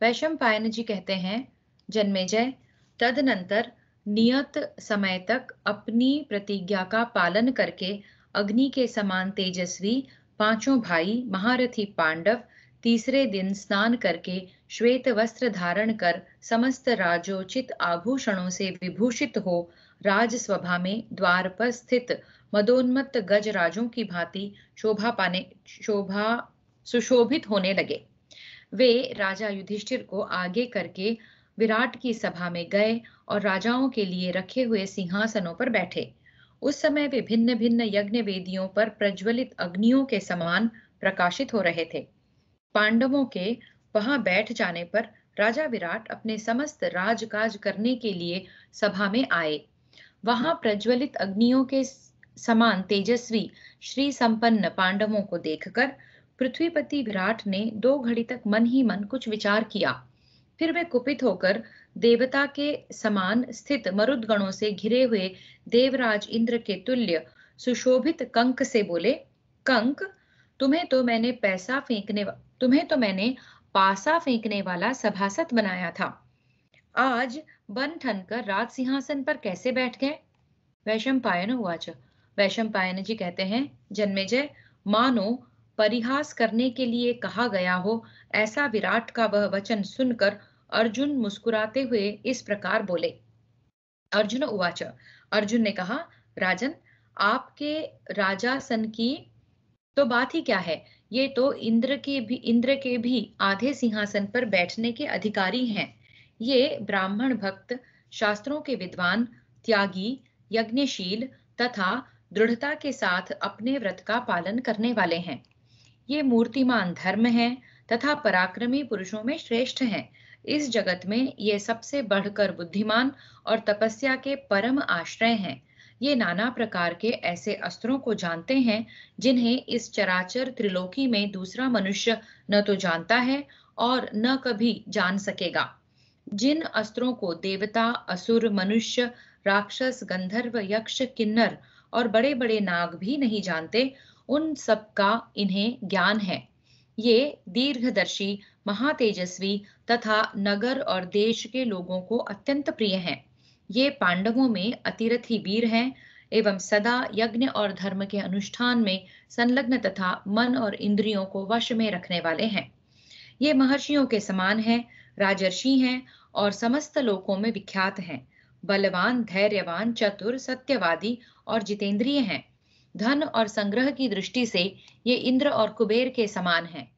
Speaker 2: वैशंपायन जी कहते हैं, जन्मेजय, तदनंतर नियत समय तक अपनी प्रतिज्ञा का पालन करके अग्नि के समान तेजस्वी 5 भाई महारथी पांडव तीसरे दिन स्नान करके श्वेत वस्त्र धारण कर समस्त राजोचित आभूषणों से विभूषित हो राजसभा में द्वार पर स्थित मदोन्मत्त गजराजों की भांति सुशोभित होने लगे। वे राजा युधिष्ठिर को आगे करके विराट की सभा में गए और राजाओं के लिए रखे हुए सिंहासनों पर बैठे। उस समय वे भिन्न भिन्न यज्ञ वेदियों पर प्रज्वलित अग्नियों के समान प्रकाशित हो रहे थे। पांडवों के वहां बैठ जाने पर राजा विराट अपने समस्त राजकाज करने के लिए सभा में आए। वहां प्रज्वलित अग्नियों के समान तेजस्वी श्री संपन्न पांडवों को देखकर पृथ्वीपति विराट ने 2 घड़ी तक मन ही मन कुछ विचार किया। फिर वे कुपित होकर देवता के समान स्थित मरुदगणों से घिरे हुए देवराज इंद्र के तुल्य सुशोभित कंक से बोले, कंक, तुम्हें तो मैंने पासा फेंकने वाला सभासद बनाया था। आज बन ठनकर राज सिंहासन पर कैसे बैठ गए? वैशंपायन उवाच। वैशंपायन जी कहते हैं, जन्मेजय, मानो परिहास करने के लिए कहा गया हो ऐसा विराट का वह वचन सुनकर अर्जुन मुस्कुराते हुए इस प्रकार बोले। अर्जुन उवाच। अर्जुन ने कहा, राजन, आपके राजासन की तो बात ही क्या है, ये तो इंद्र के भी आधे सिंहासन पर बैठने के अधिकारी हैं। ये ब्राह्मण भक्त, शास्त्रों के विद्वान, त्यागी, यज्ञशील तथा दृढ़ता के साथ अपने व्रत का पालन करने वाले हैं। ये मूर्तिमान धर्म हैं तथा पराक्रमी पुरुषों में श्रेष्ठ हैं। इस जगत में ये सबसे बढ़कर बुद्धिमान और तपस्या के परम आश्रय हैं। ये नाना प्रकार के ऐसे अस्त्रों को जानते हैं जिन्हें इस चराचर त्रिलोकी में दूसरा मनुष्य न तो जानता है और न कभी जान सकेगा। जिन अस्त्रों को देवता, असुर, मनुष्य, राक्षस, गंधर्व, यक्ष, किन्नर और बड़े बड़े नाग भी नहीं जानते, उन सब का इन्हें ज्ञान है। ये दीर्घदर्शी, महातेजस्वी तथा नगर और देश के लोगों को अत्यंत प्रिय हैं। ये पांडवों में अतिरथी वीर हैं एवं सदा यज्ञ और धर्म के अनुष्ठान में संलग्न तथा मन और इंद्रियों को वश में रखने वाले हैं। ये महर्षियों के समान हैं, राजर्षि हैं और समस्त लोकों में विख्यात हैं। बलवान, धैर्यवान, चतुर, सत्यवादी और जितेंद्रिय हैं। धन और संग्रह की दृष्टि से ये इंद्र और कुबेर के समान हैं।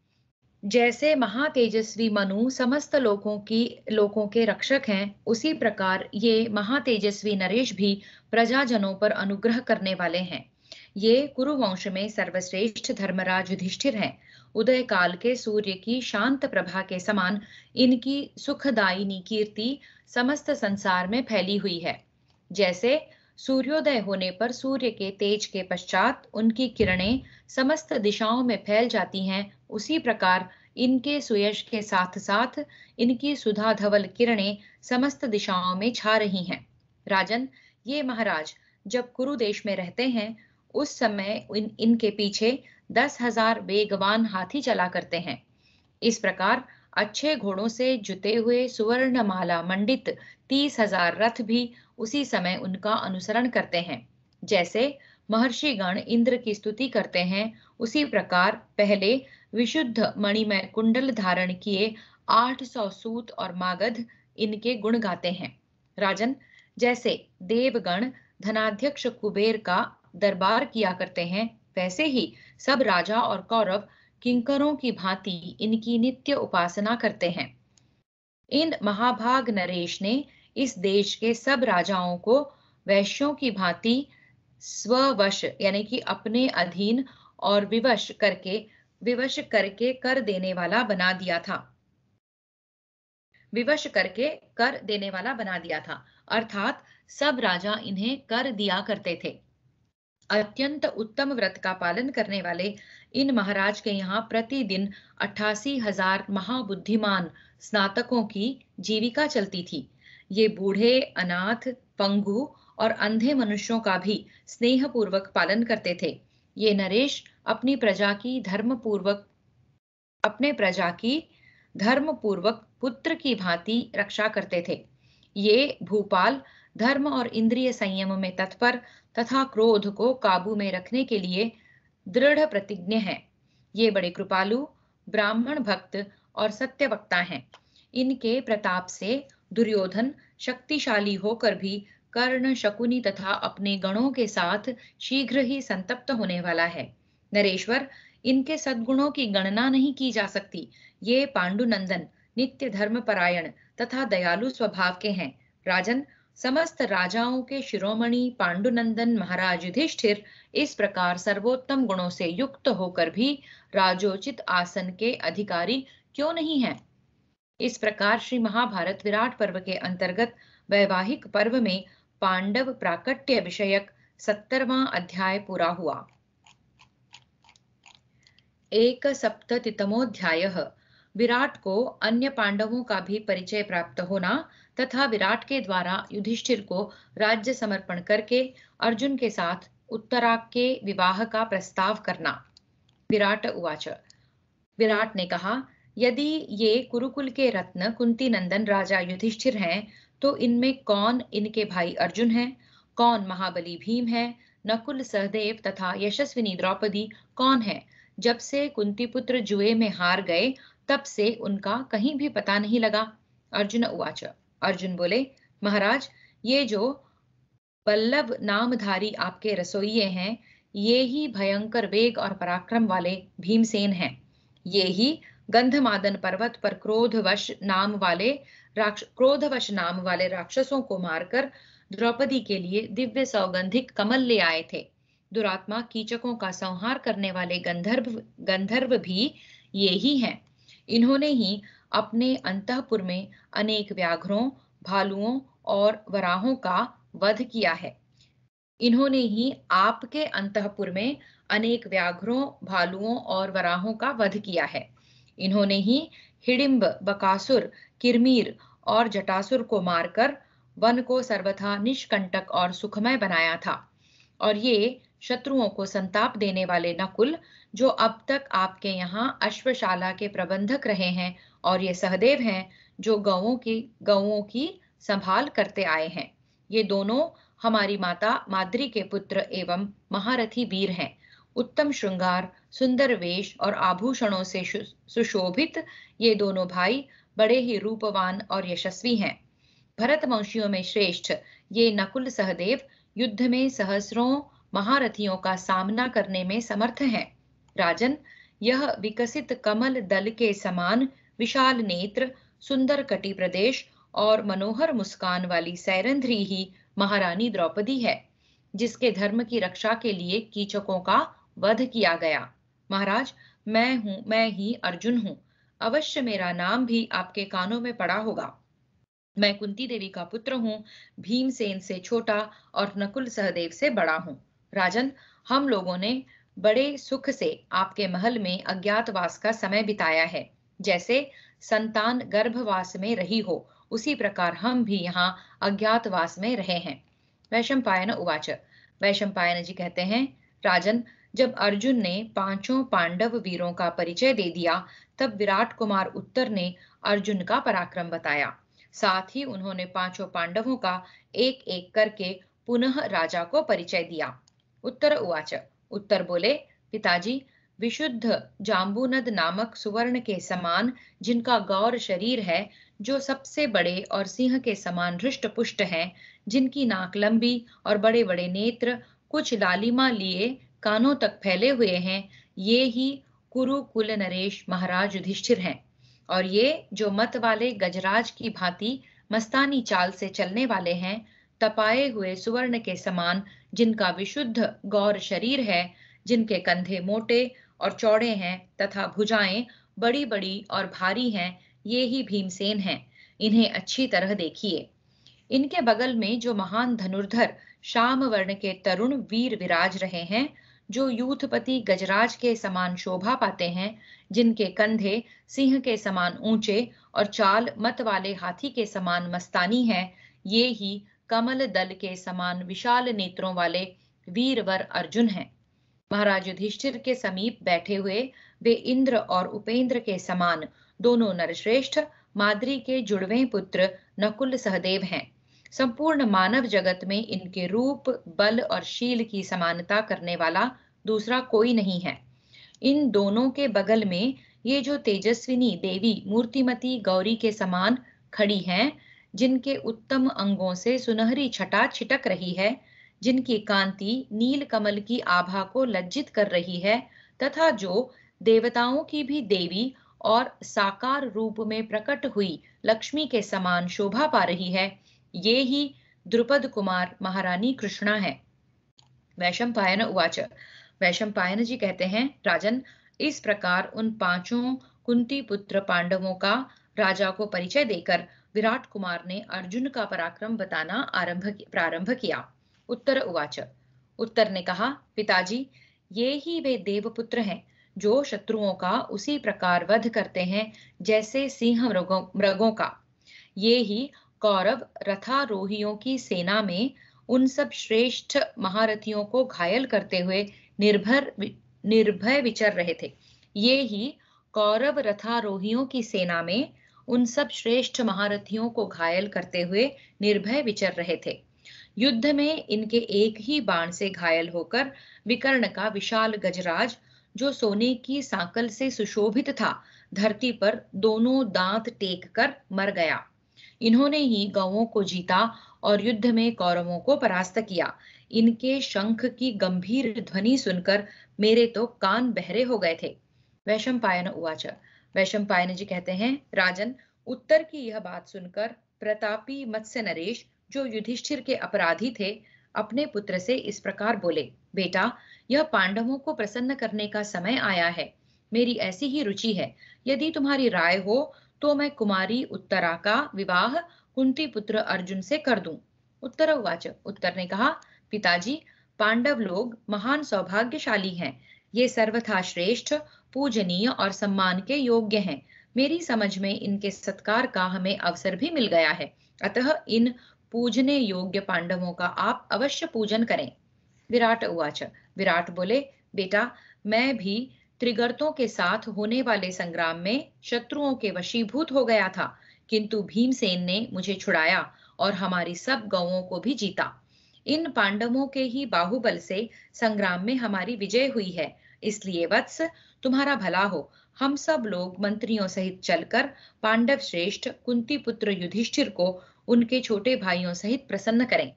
Speaker 2: जैसे महातेजस्वी मनु समस्त लोकों के रक्षक हैं, उसी प्रकार ये महातेजस्वी नरेश भी प्रजाजनों पर अनुग्रह करने वाले हैं। ये कुरुवंश में सर्वश्रेष्ठ धर्मराज युधिष्ठिर हैं। उदय काल के सूर्य की शांत प्रभा के समान इनकी सुखदायिनी कीर्ति समस्त संसार में फैली हुई है। जैसे सूर्योदय होने पर सूर्य के तेज के पश्चात उनकी किरणें समस्त दिशाओं में फैल जाती हैं, उसी प्रकार इनके सुयश के साथ साथ इनकी सुधा धवल किरणें समस्त दिशाओं में छा रही हैं। राजन, ये महाराज जब कुरु देश में रहते हैं, उस समय इनके पीछे 10,000 वेगवान हाथी चला करते हैं। इस प्रकार अच्छे घोड़ों से जुते हुए सुवर्णमाला मंडित 30,000 रथ भी उसी समय उनका अनुसरण करते हैं। जैसे महर्षि गण इंद्र की स्तुति करते हैं, उसी प्रकार पहले विशुद्ध मणिमय कुंडल धारण किए 800 सूत और मागध इनके गुण गाते हैं। राजन, जैसे देवगण धनाध्यक्ष कुबेर का दरबार किया करते हैं, वैसे ही सब राजा और कौरव किंकरों की भांति इनकी नित्य उपासना करते हैं। इन महाभाग नरेश ने इस देश के सब राजाओं को वैश्यों की भांति स्ववश यानी कि अपने अधीन और विवश करके कर देने वाला बना दिया था। अर्थात सब राजा इन्हें कर दिया करते थे। अत्यंत उत्तम व्रत का पालन करने वाले इन महाराज के यहाँ प्रतिदिन 88,000 महाबुद्धिमान स्नातकों की जीविका चलती थी। ये बूढ़े, अनाथ, पंगु और अंधे मनुष्यों का भी स्नेह पूर्वक पालन करते थे। ये नरेश अपनी प्रजा की धर्मपूर्वक पुत्र की भांति रक्षा करते थे। ये भूपाल धर्म और इंद्रिय संयम में तत्पर तथा क्रोध को काबू में रखने के लिए दृढ़ प्रतिज्ञ हैं। ये बड़े कृपालु, ब्राह्मण भक्त और सत्यवक्ता हैं। इनके प्रताप से दुर्योधन शक्तिशाली होकर भी कर्ण, शकुनी तथा अपने गणों के साथ शीघ्र ही संतप्त होने वाला है। नरेश्वर, इनके सद्गुणों की गणना नहीं की जा सकती। ये पांडुनंदन नित्य धर्मपरायण तथा दयालु स्वभाव के हैं। राजन, समस्त राजाओं के शिरोमणि पांडुनंदन महाराज युधिष्ठिर इस प्रकार सर्वोत्तम गुणों से युक्त होकर भी राजोचित आसन के अधिकारी क्यों नहीं हैं? इस प्रकार श्री महाभारत विराट पर्व के अंतर्गत वैवाहिक पर्व में पांडव प्राकट्य विषयक 70वां अध्याय पूरा हुआ। 1सप्ततितमोऽध्यायः विराट को अन्य पांडवों का भी परिचय प्राप्त होना तथा विराट के द्वारा युधिष्ठिर को राज्य समर्पण करके अर्जुन के साथ उत्तरा के विवाह का प्रस्ताव करना। विराट उवाच। विराट ने कहा, यदि ये कुरुकुल के रत्न कुंती नंदन राजा युधिष्ठिर हैं, तो इनमें कौन इनके भाई अर्जुन हैं? कौन महाबली भीम है? नकुल सहदेव तथा यशस्विनी द्रौपदी कौन है? जब से कुंती पुत्र जुए में हार गए, तब से उनका कहीं भी पता नहीं लगा। अर्जुन उवाच। अर्जुन बोले, महाराज, ये जो पल्लव नामधारी आपके रसोइये हैं, ये ही भयंकर वेग और पराक्रम वाले भीमसेन हैं। ये ही गंधमादन पर्वत पर क्रोधवश नाम वाले राक्षसों को मारकर द्रौपदी के लिए दिव्य सौगंधिक कमल ले आए थे। दुरात्मा कीचकों का संहार करने वाले गंधर्व भी ये ही हैं। इन्होंने ही अपने अंतःपुर में अनेक व्याघ्रों, भालुओं और वराहों का वध किया है। इन्होंने ही आपके अंतःपुर में अनेक व्याघ्रों, भालुओं और वराहों का वध किया है। इन्होंने ही हिडिंब, बकासुर, किरमीर और जटासुर को मारकर वन को सर्वथा निष्कंटक और सुखमय बनाया था। और ये शत्रुओं को संताप देने वाले नकुल, जो अब तक आपके यहाँ अश्वशाला के प्रबंधक रहे हैं, और ये सहदेव हैं, जो गौओं की संभाल करते आए हैं। ये दोनों हमारी माता माद्री के पुत्र एवं महारथी वीर हैं। उत्तम श्रृंगार, सुंदर वेश और आभूषणों से सुशोभित ये दोनों भाई बड़े ही रूपवान और यशस्वी हैं। भरतवंशियों में श्रेष्ठ ये नकुल सहदेव युद्ध में सहस्रों महारथियों का सामना करने में समर्थ हैं। राजन, यह विकसित कमल दल के समान विशाल नेत्र, सुंदर कटि प्रदेश और मनोहर मुस्कान वाली सैरंध्री ही महारानी द्रौपदी है, जिसके धर्म की रक्षा के लिए कीचकों का वध किया गया। महाराज, मैं ही अर्जुन हूँ। अवश्य मेरा नाम भी आपके कानों में पड़ा होगा। मैं कुंती देवी का पुत्र हूँ, भीमसेन से छोटा और नकुल सहदेव से बड़ा हूँ। राजन, हम लोगों ने बड़े सुख से आपके महल में अज्ञातवास का समय बिताया है। जैसे संतान गर्भवास में रही हो, उसी प्रकार हम भी यहाँ अज्ञातवास में रहे हैं। वैशंपायन उवाच। वैशंपायन जी कहते हैं, राजन, जब अर्जुन ने 5 पांडव वीरों का परिचय दे दिया, तब विराट कुमार उत्तर ने अर्जुन का पराक्रम बताया। साथ ही उन्होंने 5 पांडवों का एक एक करके पुनः राजा को परिचय दिया। उत्तर उवाच। उत्तर बोले, पिताजी, विशुद्ध जाम्बूनद नामक सुवर्ण के समान जिनका गौर शरीर है, जो सबसे बड़े और सिंह के समान हृष्ट पुष्ट हैं, जिनकी नाक लंबी और बड़े बड़े नेत्र कुछ लालिमा लिए कानों तक फैले हुए हैं, ये ही कुरुकुल नरेश महाराज युधिष्ठिर हैं। और ये जो मत वाले गजराज की भांति मस्तानी चाल से चलने वाले हैं, तपाए हुए सुवर्ण के समान जिनका विशुद्ध गौर शरीर है, जिनके कंधे मोटे और चौड़े हैं तथा भुजाएं बड़ी बड़ी और भारी हैं, ये ही भीमसेन हैं। इन्हें अच्छी तरह देखिए। इनके बगल में जो महान धनुर्धर श्याम वर्ण के तरुण वीर विराज रहे हैं, जो यूथपति गजराज के समान शोभा पाते हैं, जिनके कंधे सिंह के समान ऊंचे और चाल मत वाले हाथी के समान मस्तानी है, ये ही कमल दल के समान विशाल नेत्रों वाले वीरवर अर्जुन हैं। महाराज युधिष्ठिर के समीप बैठे हुए वे इंद्र और उपेंद्र के समान दोनों नरश्रेष्ठ माद्री के जुड़वे पुत्र नकुल सहदेव हैं। संपूर्ण मानव जगत में इनके रूप, बल और शील की समानता करने वाला दूसरा कोई नहीं है। इन दोनों के बगल में ये जो तेजस्विनी देवी मूर्तिमती गौरी के समान खड़ी हैं, जिनके उत्तम अंगों से सुनहरी छटा छिटक रही है, जिनकी कांति नील कमल की आभा को लज्जित कर रही है, तथा जो देवताओं की भी देवी और साकार रूप में प्रकट हुई लक्ष्मी के समान शोभा पा रही है, ये ही द्रुपद कुमार महारानी कृष्णा है। वैशंपायन उवाच। वैशंपायन जी कहते हैं, राजन, इस प्रकार उन पांचों कुंती पुत्र पांडवों का राजा को परिचय देकर विराट कुमार ने अर्जुन का पराक्रम बताना प्रारंभ किया। उत्तर उवाच। उत्तर ने कहा, पिताजी, ये ही वे देवपुत्र हैं जो शत्रुओं का उसी प्रकार वध करते हैं जैसे सिंह मृगों का। ये ही कौरव रथारोहियों की सेना में उन सब श्रेष्ठ महारथियों को घायल करते हुए निर्भय विचर रहे थे। ये ही कौरव रथारोहियों की सेना में उन सब श्रेष्ठ महारथियों को घायल करते हुए निर्भय विचर रहे थे। युद्ध में इनके एक ही बाण से घायल होकर विकर्ण का विशाल गजराज, जो सोने की सांकल से सुशोभित था, धरती पर दोनों दांत टेक कर मर गया। इन्होंने ही गौओं को जीता और युद्ध में कौरवों को परास्त किया। इनके शंख की गंभीर ध्वनि सुनकर मेरे तो कान बहरे हो गए थे। वैशंपायन उवाच। वैशंपायन जी कहते हैं, राजन, उत्तर की यह बात सुनकर प्रतापी मत्स्य नरेश, जो युधिष्ठिर के अपराधी थे, अपने पुत्र से इस प्रकार बोले, बेटा, यह पांडवों को प्रसन्न करने का समय आया है। मेरी ऐसी ही रुचि है। यदि तुम्हारी राय हो तो मैं कुमारी उत्तरा का विवाह कुंती पुत्र अर्जुन से कर दूं। उत्तर उवाच। उत्तर ने कहा, पिताजी, पांडव लोग महान सौभाग्यशाली हैं। ये सर्वथा श्रेष्ठ, पूजनीय और सम्मान के योग्य हैं। मेरी समझ में इनके सत्कार का हमें अवसर भी मिल गया है। अतः इन पूजने योग्य पांडवों का आप अवश्य पूजन करें। विराट उवाच। विराट बोले, बेटा, मैं भी त्रिगर्तों के साथ होने वाले संग्राम में शत्रुओं के वशीभूत हो गया था, किंतु भीमसेन ने मुझे छुड़ाया और हमारी सब गौओं को भी जीता। इन पांडवों के ही बाहुबल से संग्राम में हमारी विजय हुई है। इसलिए वत्स, तुम्हारा भला हो, हम सब लोग मंत्रियों सहित चलकर पांडव श्रेष्ठ कुंती पुत्र युधिष्ठिर को उनके छोटे भाइयों सहित प्रसन्न करें।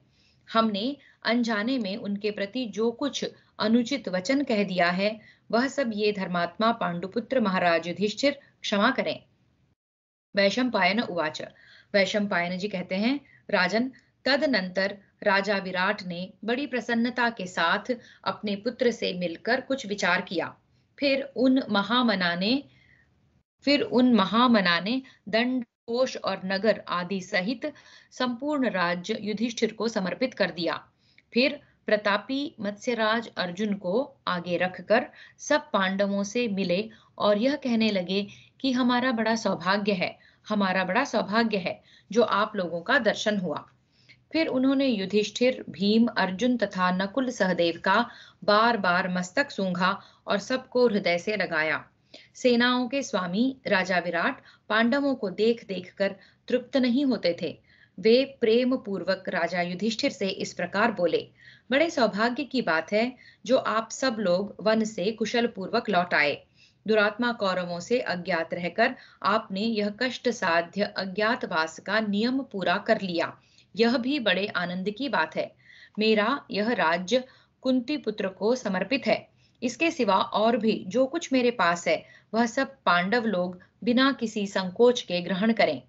Speaker 2: हमने अनजाने में उनके प्रति जो कुछ अनुचित वचन कह दिया है, वह सब ये धर्मात्मा पांडुपुत्र महाराज युधिष्ठिर क्षमा करें। वैशंपायन उवाच। वैशंपायन जी कहते हैं, राजन, तदनंतर राजा विराट ने बड़ी प्रसन्नता के साथ अपने पुत्र से मिलकर कुछ विचार किया। फिर उन महामना ने दंड, कोष और नगर आदि सहित संपूर्ण राज्य युधिष्ठिर को समर्पित कर दिया। फिर प्रतापी मत्स्यराज अर्जुन को आगे रखकर सब पांडवों से मिले और यह कहने लगे कि हमारा बड़ा सौभाग्य है जो आप लोगों का दर्शन हुआ। फिर उन्होंने युधिष्ठिर, भीम, अर्जुन तथा नकुल सहदेव का बार बार मस्तक सूंघा और सबको हृदय से लगाया। सेनाओं के स्वामी राजा विराट पांडवों को देख देख कर तृप्त नहीं होते थे। वे प्रेम पूर्वक राजा युधिष्ठिर से इस प्रकार बोले, बड़े सौभाग्य की बात है जो आप सब लोग वन से कुशल पूर्वक लौट आए। दुरात्मा कौरवों से अज्ञात रहकर आपने यह कष्ट साध्य अज्ञातवास का नियम पूरा कर लिया। यह भी बड़े आनंद की बात है। मेरा यह राज्य कुंती पुत्र को समर्पित है। इसके सिवा और भी जो कुछ मेरे पास है, वह सब पांडव लोग बिना किसी संकोच के ग्रहण करें।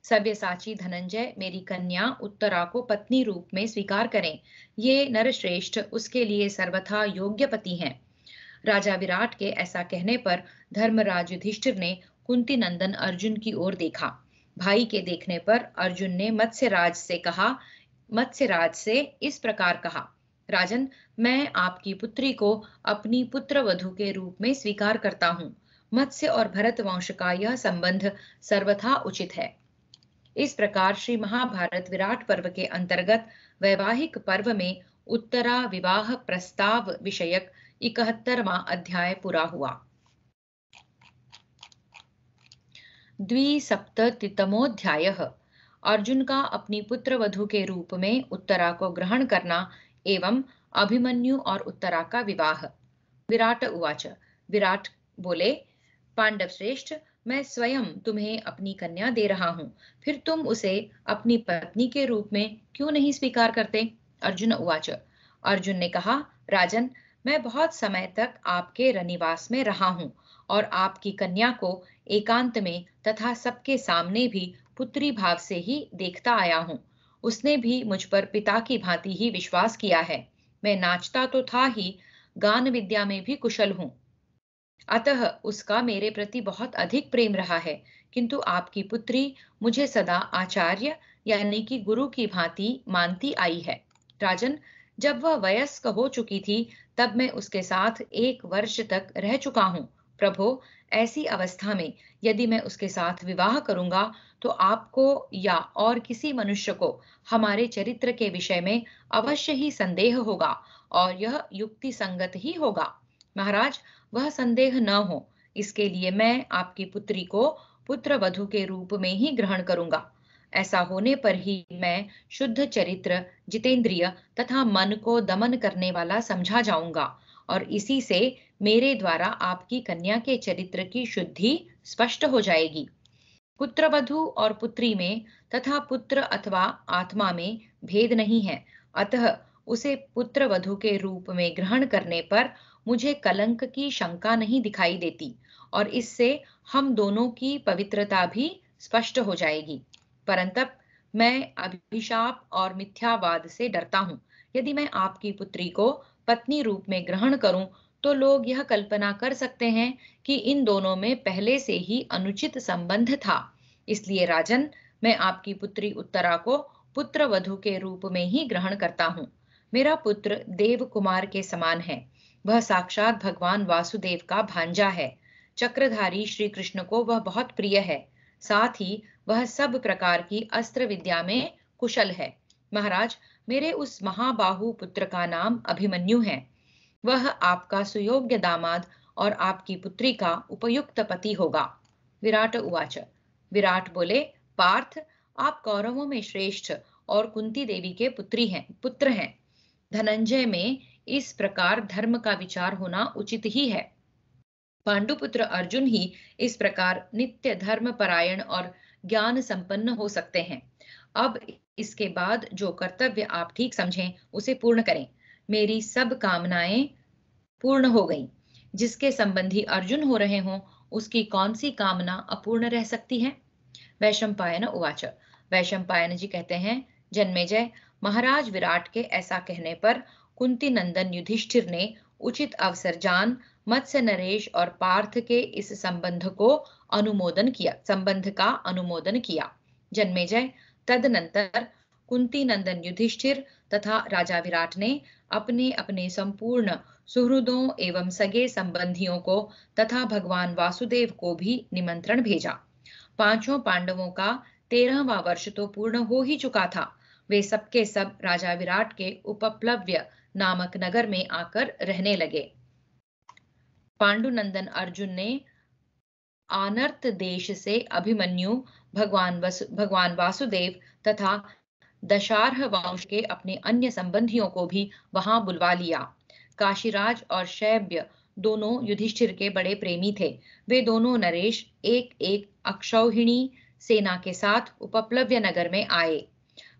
Speaker 2: सव्यसाची धनंजय मेरी कन्या उत्तरा को पत्नी रूप में स्वीकार करें। ये नरश्रेष्ठ उसके लिए सर्वथा योग्य पति हैं। राजा विराट के ऐसा कहने पर धर्मराज युधिष्ठिर ने कुंती नंदन अर्जुन की ओर देखा। भाई के देखने पर अर्जुन ने मत्स्यराज से इस प्रकार कहा, राजन, मैं आपकी पुत्री को अपनी पुत्र वधू के रूप में स्वीकार करता हूँ। मत्स्य और भरत वंश का यह संबंध सर्वथा उचित है। इस प्रकार श्री महाभारत विराट पर्व के अंतर्गत वैवाहिक पर्व में उत्तरा विवाह प्रस्ताव विषयक 71वां अध्याय पूरा हुआ। 2सप्ततितमोऽध्यायः अर्जुन का अपनी पुत्र वधू के रूप में उत्तरा को ग्रहण करना एवं अभिमन्यु और उत्तरा का विवाह। विराट उवाच। विराट बोले, पांडव श्रेष्ठ, मैं स्वयं तुम्हें अपनी कन्या दे रहा हूँ, फिर तुम उसे अपनी पत्नी के रूप में क्यों नहीं स्वीकार करते? अर्जुन उवाच। अर्जुन ने कहा, राजन, मैं बहुत समय तक आपके रनिवास में रहा हूँ और आपकी कन्या को एकांत में तथा सबके सामने भी पुत्री भाव से ही देखता आया हूँ। उसने भी मुझ पर पिता की भांति ही विश्वास किया है। मैं नाचता तो था ही, गान विद्या में भी कुशल हूँ। अतः उसका मेरे प्रति बहुत अधिक प्रेम रहा है, किंतु आपकी पुत्री मुझे सदा आचार्य यानी कि गुरु की भांति मानती आई है। राजन, जब वह वयस्क हो चुकी थी, तब मैं उसके साथ 1 वर्ष तक रह चुका हूँ। प्रभो, ऐसी अवस्था में यदि मैं उसके साथ विवाह करूंगा, तो आपको या और किसी मनुष्य को हमारे चरित्र के विषय में अवश्य ही संदेह होगा, और यह युक्ति संगत ही होगा। महाराज, वह संदेह न हो, इसके लिए मैं आपकी पुत्री को पुत्र वधू के रूप में ही ग्रहण करूंगा। ऐसा होने पर ही मैं शुद्ध चरित्र, जितेंद्रिय तथा मन को दमन करने वाला समझा जाऊंगा, और इसी से मेरे द्वारा आपकी कन्या के चरित्र की शुद्धि स्पष्ट हो जाएगी। पुत्र वधू और पुत्री में तथा पुत्र अथवा आत्मा में भेद नहीं है, अतः उसे पुत्र वधू के रूप में ग्रहण करने पर मुझे कलंक की शंका नहीं दिखाई देती, और इससे हम दोनों की पवित्रता भी स्पष्ट हो जाएगी। परंतु मैं अभिशाप और मिथ्यावाद से डरता हूँ। यदि मैं आपकी पुत्री को पत्नी रूप में ग्रहण करूं, तो लोग यह कल्पना कर सकते हैं कि इन दोनों में पहले से ही अनुचित संबंध था। इसलिए राजन, मैं आपकी पुत्री उत्तरा को पुत्र वधू के रूप में ही ग्रहण करता हूँ। मेरा पुत्र देव कुमार के समान है। वह साक्षात भगवान वासुदेव का भांजा है। चक्रधारी श्री कृष्ण को वह बहुत प्रिय है। साथ ही वह सब प्रकार की अस्त्र विद्या में कुशल है। महाराज, मेरे उस महाबाहु पुत्र का नाम अभिमन्यु है। वह आपका सुयोग्य दामाद और आपकी पुत्री का उपयुक्त पति होगा। विराट उवाच। विराट बोले, पार्थ, आप कौरवों में श्रेष्ठ और कुंती देवी के पुत्र हैं। धनंजय में इस प्रकार धर्म का विचार होना उचित ही है। पांडुपुत्र अर्जुन ही इस प्रकार नित्य धर्म परायण और ज्ञान संपन्न हो सकते हैं। अब इसके बाद जो कर्तव्य आप ठीक समझें, उसे पूर्ण करें। मेरी सब कामनाएं पूर्ण हो गईं। जिसके संबंधी अर्जुन हो रहे हों, उसकी कौन सी कामना अपूर्ण रह सकती है? वैशंपायन उवाच। वैशंपायन जी कहते हैं, जन्मेजय, महाराज विराट के ऐसा कहने पर कुंती नंदन युधिष्ठिर ने उचित अवसर जान मत्स्य नरेश और पार्थ के इस संबंध का अनुमोदन किया। जन्मेजय, तदनंतर कुंती नंदन युधिष्ठिर तथा राजा विराट ने अपने अपने संपूर्ण सुहृदों एवं सगे संबंधियों को तथा भगवान वासुदेव को भी निमंत्रण भेजा। पांचों पांडवों का 13वां वर्ष तो पूर्ण हो ही चुका था। वे सबके सब राजा विराट के उपप्लव्य नामक नगर में आकर रहने लगे। पांडुनंदन अर्जुन ने आनर्त देश से अभिमन्यु, भगवान वासुदेव तथा दशार्ह वंश के अपने अन्य संबंधियों को भी वहां बुलवा लिया। काशीराज और शैब्य दोनों युधिष्ठिर के बड़े प्रेमी थे। वे दोनों नरेश एक एक अक्षौहिणी सेना के साथ उपप्लव्य नगर में आए।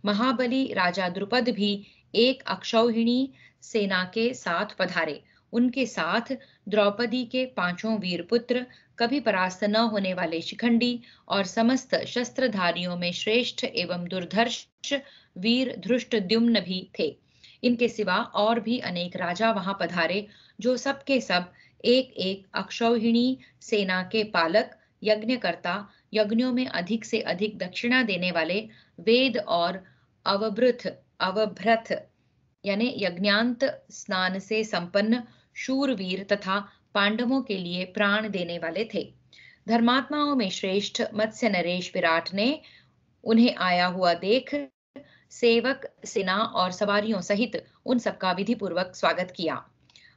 Speaker 2: महाबली राजा द्रुपद भी एक अक्षौहिणी सेना के साथ पधारे। उनके साथ द्रौपदी के 5 वीर पुत्र, कभी परास्त न होने वाले शिखंडी और समस्त शस्त्रधारियों में श्रेष्ठ एवं दुर्धर्ष वीर धृष्टद्युम्न भी थे। इनके सिवा और भी अनेक राजा वहां पधारे, जो सबके सब एक एक अक्षौहिणी सेना के पालक, यज्ञकर्ता, यज्ञों में अधिक से अधिक दक्षिणा देने वाले, वेद और अवभ्रथ यानी यज्ञांत स्नान से संपन्न शूरवीर तथा पांडवों के लिए प्राण देने वाले थे। धर्मात्माओं में श्रेष्ठ मत्स्य नरेश विराट ने उन्हें आया हुआ देख सेवक, सेना और सवारियों सहित उन सबका विधि पूर्वक स्वागत किया।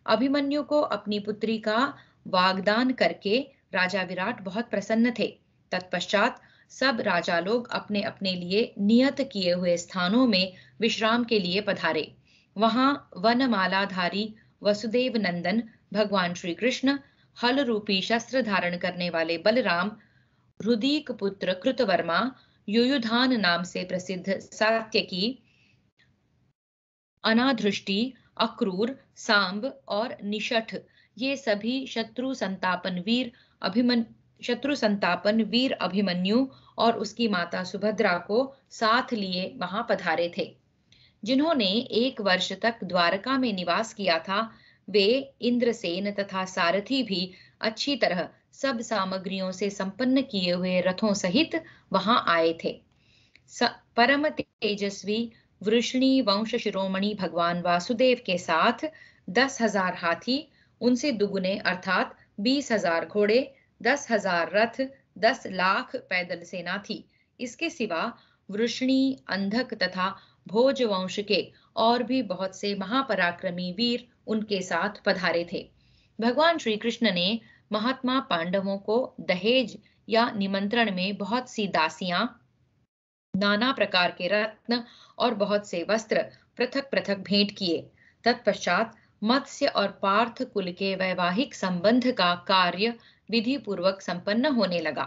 Speaker 2: अभिमन्यु को अपनी पुत्री का वागदान करके राजा विराट बहुत प्रसन्न थे। तत्पश्चात सब राजा लोग अपने अपने लिए नियत किए हुए स्थानों में विश्राम के लिए पधारे। वहां वनमालाधारी वसुदेव नंदन भगवान श्री कृष्ण, हल रूपी शस्त्र धारण करने वाले बलराम, रुदीक पुत्र कृतवर्मा, युयुधान नाम से प्रसिद्ध सात्यकी, अनाधृष्टि, अक्रूर, सांब और निषठ, ये सभी शत्रु संतापन वीर शत्रु संतापन वीर अभिमन्यु और उसकी माता सुभद्रा को साथ लिए वहां पधारे थे। जिन्होंने 1 वर्ष तक द्वारका में निवास किया था, वे इंद्रसेन तथा सारथी भी अच्छी तरह सब सामग्रियों से संपन्न किए हुए रथों सहित वहां आए थे। परम तेजस्वी वृष्णि वंश शिरोमणि भगवान वासुदेव के साथ 10,000 हाथी, उनसे दुगुने अर्थात 20,000 घोड़े, 10,000 रथ, 10 लाख पैदल सेना थी। इसके सिवा वृष्णि, अंधक तथा भोज वंश के और भी बहुत से महापराक्रमी वीर उनके साथ पधारे थे। भगवान श्री कृष्ण ने महात्मा पांडवों को दहेज या निमंत्रण में बहुत सी दासियां, नाना प्रकार के रत्न और बहुत से वस्त्र पृथक पृथक भेंट किए। तत्पश्चात मत्स्य और पार्थ कुल के वैवाहिक संबंध का कार्य विधि पूर्वक संपन्न होने लगा।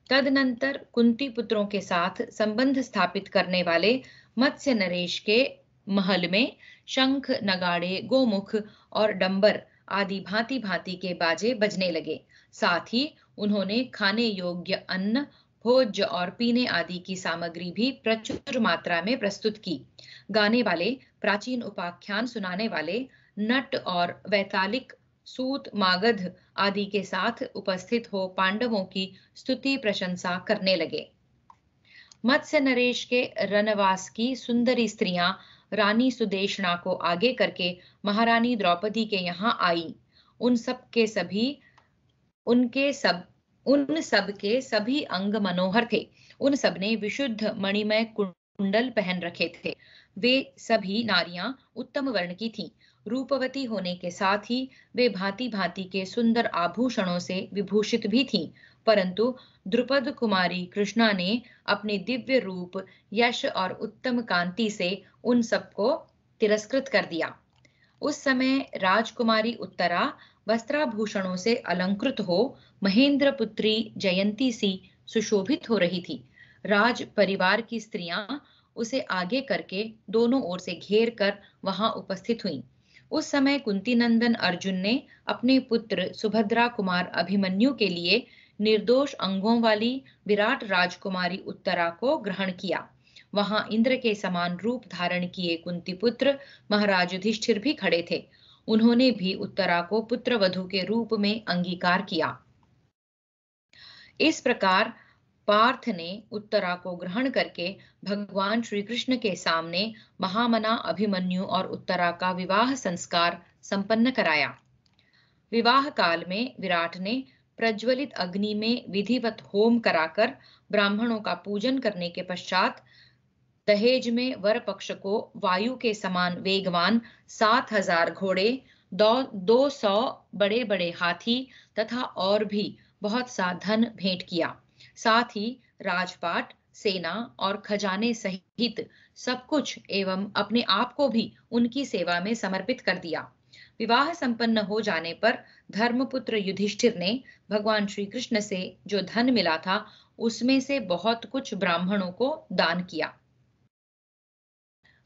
Speaker 2: तदनंतर कुंती पुत्रों के साथ संबंध स्थापित करने वाले मत्स्य नरेश के महल में शंख, नगाड़े, गोमुख और डंबर आदि भांति भांति के बाजे बजने लगे। साथ ही उन्होंने खाने योग्य अन्न, भोज्य और पीने आदि की सामग्री भी प्रचुर मात्रा में प्रस्तुत की। गाने वाले, प्राचीन उपाख्यान सुनाने वाले, नट और वैतालिक, सूत, मागध आदि के साथ उपस्थित हो पांडवों की स्तुति प्रशंसा करने लगे। मत्स्य नरेश के रनवास की सुंदरी स्त्रियां रानी सुदेशना को आगे करके महारानी द्रौपदी के यहाँ आई। उन सब के सभी अंग मनोहर थे। उन सब ने विशुद्ध मणिमय कुंडल पहन रखे थे। वे सभी नारियां उत्तम वर्ण की थीं। रूपवती होने के साथ ही वे भांति भांति के सुंदर आभूषणों से विभूषित भी थीं, परंतु द्रुपद कुमारी कृष्णा ने अपने दिव्य रूप, यश और उत्तम कांति से उन सबको तिरस्कृत कर दिया। उस समय राजकुमारी उत्तरा वस्त्राभूषणों से अलंकृत हो महेंद्र पुत्री जयंती सी सुशोभित हो रही थी। राज परिवार की स्त्रियां उसे आगे करके दोनों ओर से घेर कर वहां उपस्थित हुईं। उस समय कुंती नंदन अर्जुन ने अपने पुत्र सुभद्रा कुमार अभिमन्यु के लिए निर्दोष अंगों वाली विराट राजकुमारी उत्तरा को ग्रहण किया। वहां इंद्र के समान रूप धारण किए कुंती पुत्र महाराज युधिष्ठिर भी खड़े थे। उन्होंने भी उत्तरा को पुत्रवधू के रूप में अंगीकार किया। इस प्रकार पार्थ ने उत्तरा को ग्रहण करके भगवान श्री कृष्ण के सामने महामना अभिमन्यु और उत्तरा का विवाह संस्कार संपन्न कराया। विवाह काल में विराट ने प्रज्वलित अग्नि में विधिवत होम कराकर ब्राह्मणों का पूजन करने के पश्चात दहेज में वर पक्ष को वायु के समान वेगवान 7,000 घोड़े, 200 बड़े बड़े हाथी तथा और भी बहुत सा धन भेंट किया। साथ ही राजपाट, सेना और खजाने सहित सब कुछ एवं अपने आप को भी उनकी सेवा में समर्पित कर दिया। विवाह संपन्न हो जाने पर धर्मपुत्र युधिष्ठिर ने भगवान श्री कृष्ण से जो धन मिला था उसमें से बहुत कुछ ब्राह्मणों को दान किया।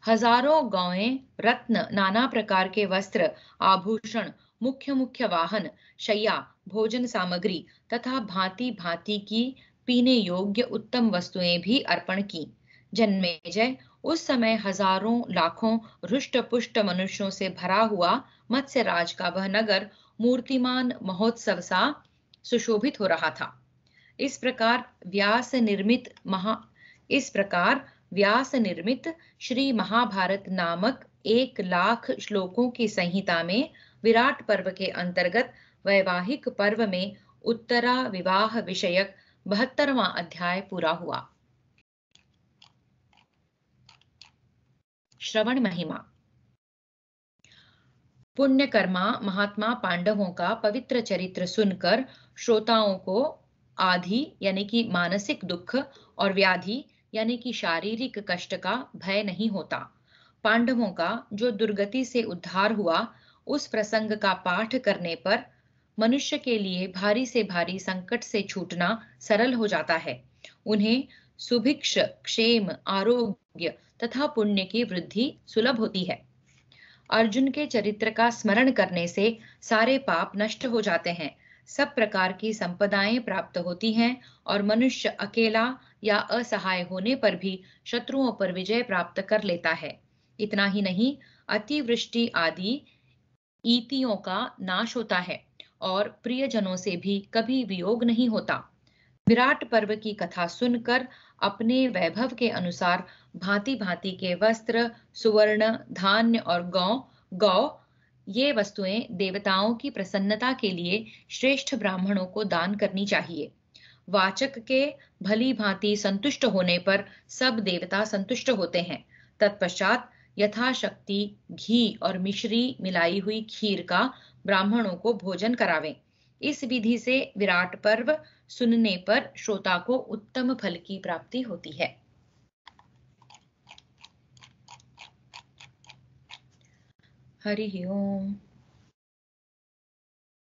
Speaker 2: हजारों गौएं, रत्न, नाना प्रकार के वस्त्र, आभूषण, मुख्य मुख्य वाहन, शैया, भोजन सामग्री तथा भांति भांति की पीने योग्य उत्तम वस्तुएं भी अर्पण की। जन्मेजय, उस समय हजारों लाखों रुष्ट पुष्ट मनुष्यों से भरा हुआ मत्स्यराज का वह नगर मूर्तिमान महोत्सव सा सुशोभित हो रहा था। इस प्रकार व्यास निर्मित श्री महाभारत नामक 1,00,000 श्लोकों की संहिता में विराट पर्व के अंतर्गत वैवाहिक पर्व में उत्तरा विवाह विषयक 72वां अध्याय पूरा हुआ। श्रवण महिमा। पुण्यकर्मा महात्मा पांडवों का पवित्र चरित्र सुनकर श्रोताओं को आधि यानी कि मानसिक दुख और व्याधि यानी कि शारीरिक कष्ट का भय नहीं होता। पांडवों का जो दुर्गति से उद्धार हुआ उस प्रसंग का पाठ करने पर मनुष्य के लिए भारी से भारी संकट से छूटना सरल हो जाता है। उन्हें सुभिक्ष, क्षेम, आरोग्य तथा पुण्य की वृद्धि सुलभ होती है। अर्जुन के चरित्र का स्मरण करने से सारे पाप नष्ट हो जाते हैं। सब प्रकार की संपदाएं प्राप्त होती हैं और मनुष्य अकेला या असहाय होने पर भी शत्रुओं पर विजय प्राप्त कर लेता है। इतना ही नहीं, अतिवृष्टि आदि ईतियों का नाश होता है और प्रियजनों से भी कभी वियोग नहीं होता। विराट पर्व की कथा सुनकर अपने वैभव के अनुसार भांति भांति के वस्त्र, सुवर्ण, धान्य और गौ गौ ये वस्तुएं देवताओं की प्रसन्नता के लिए श्रेष्ठ ब्राह्मणों को दान करनी चाहिए। वाचक के भली भांति संतुष्ट होने पर सब देवता संतुष्ट होते हैं। तत्पश्चात यथाशक्ति घी और मिश्री मिलाई हुई खीर का ब्राह्मणों को भोजन करावें। इस विधि से विराट पर्व सुनने पर श्रोता को उत्तम फल की प्राप्ति होती है। हरि ओम।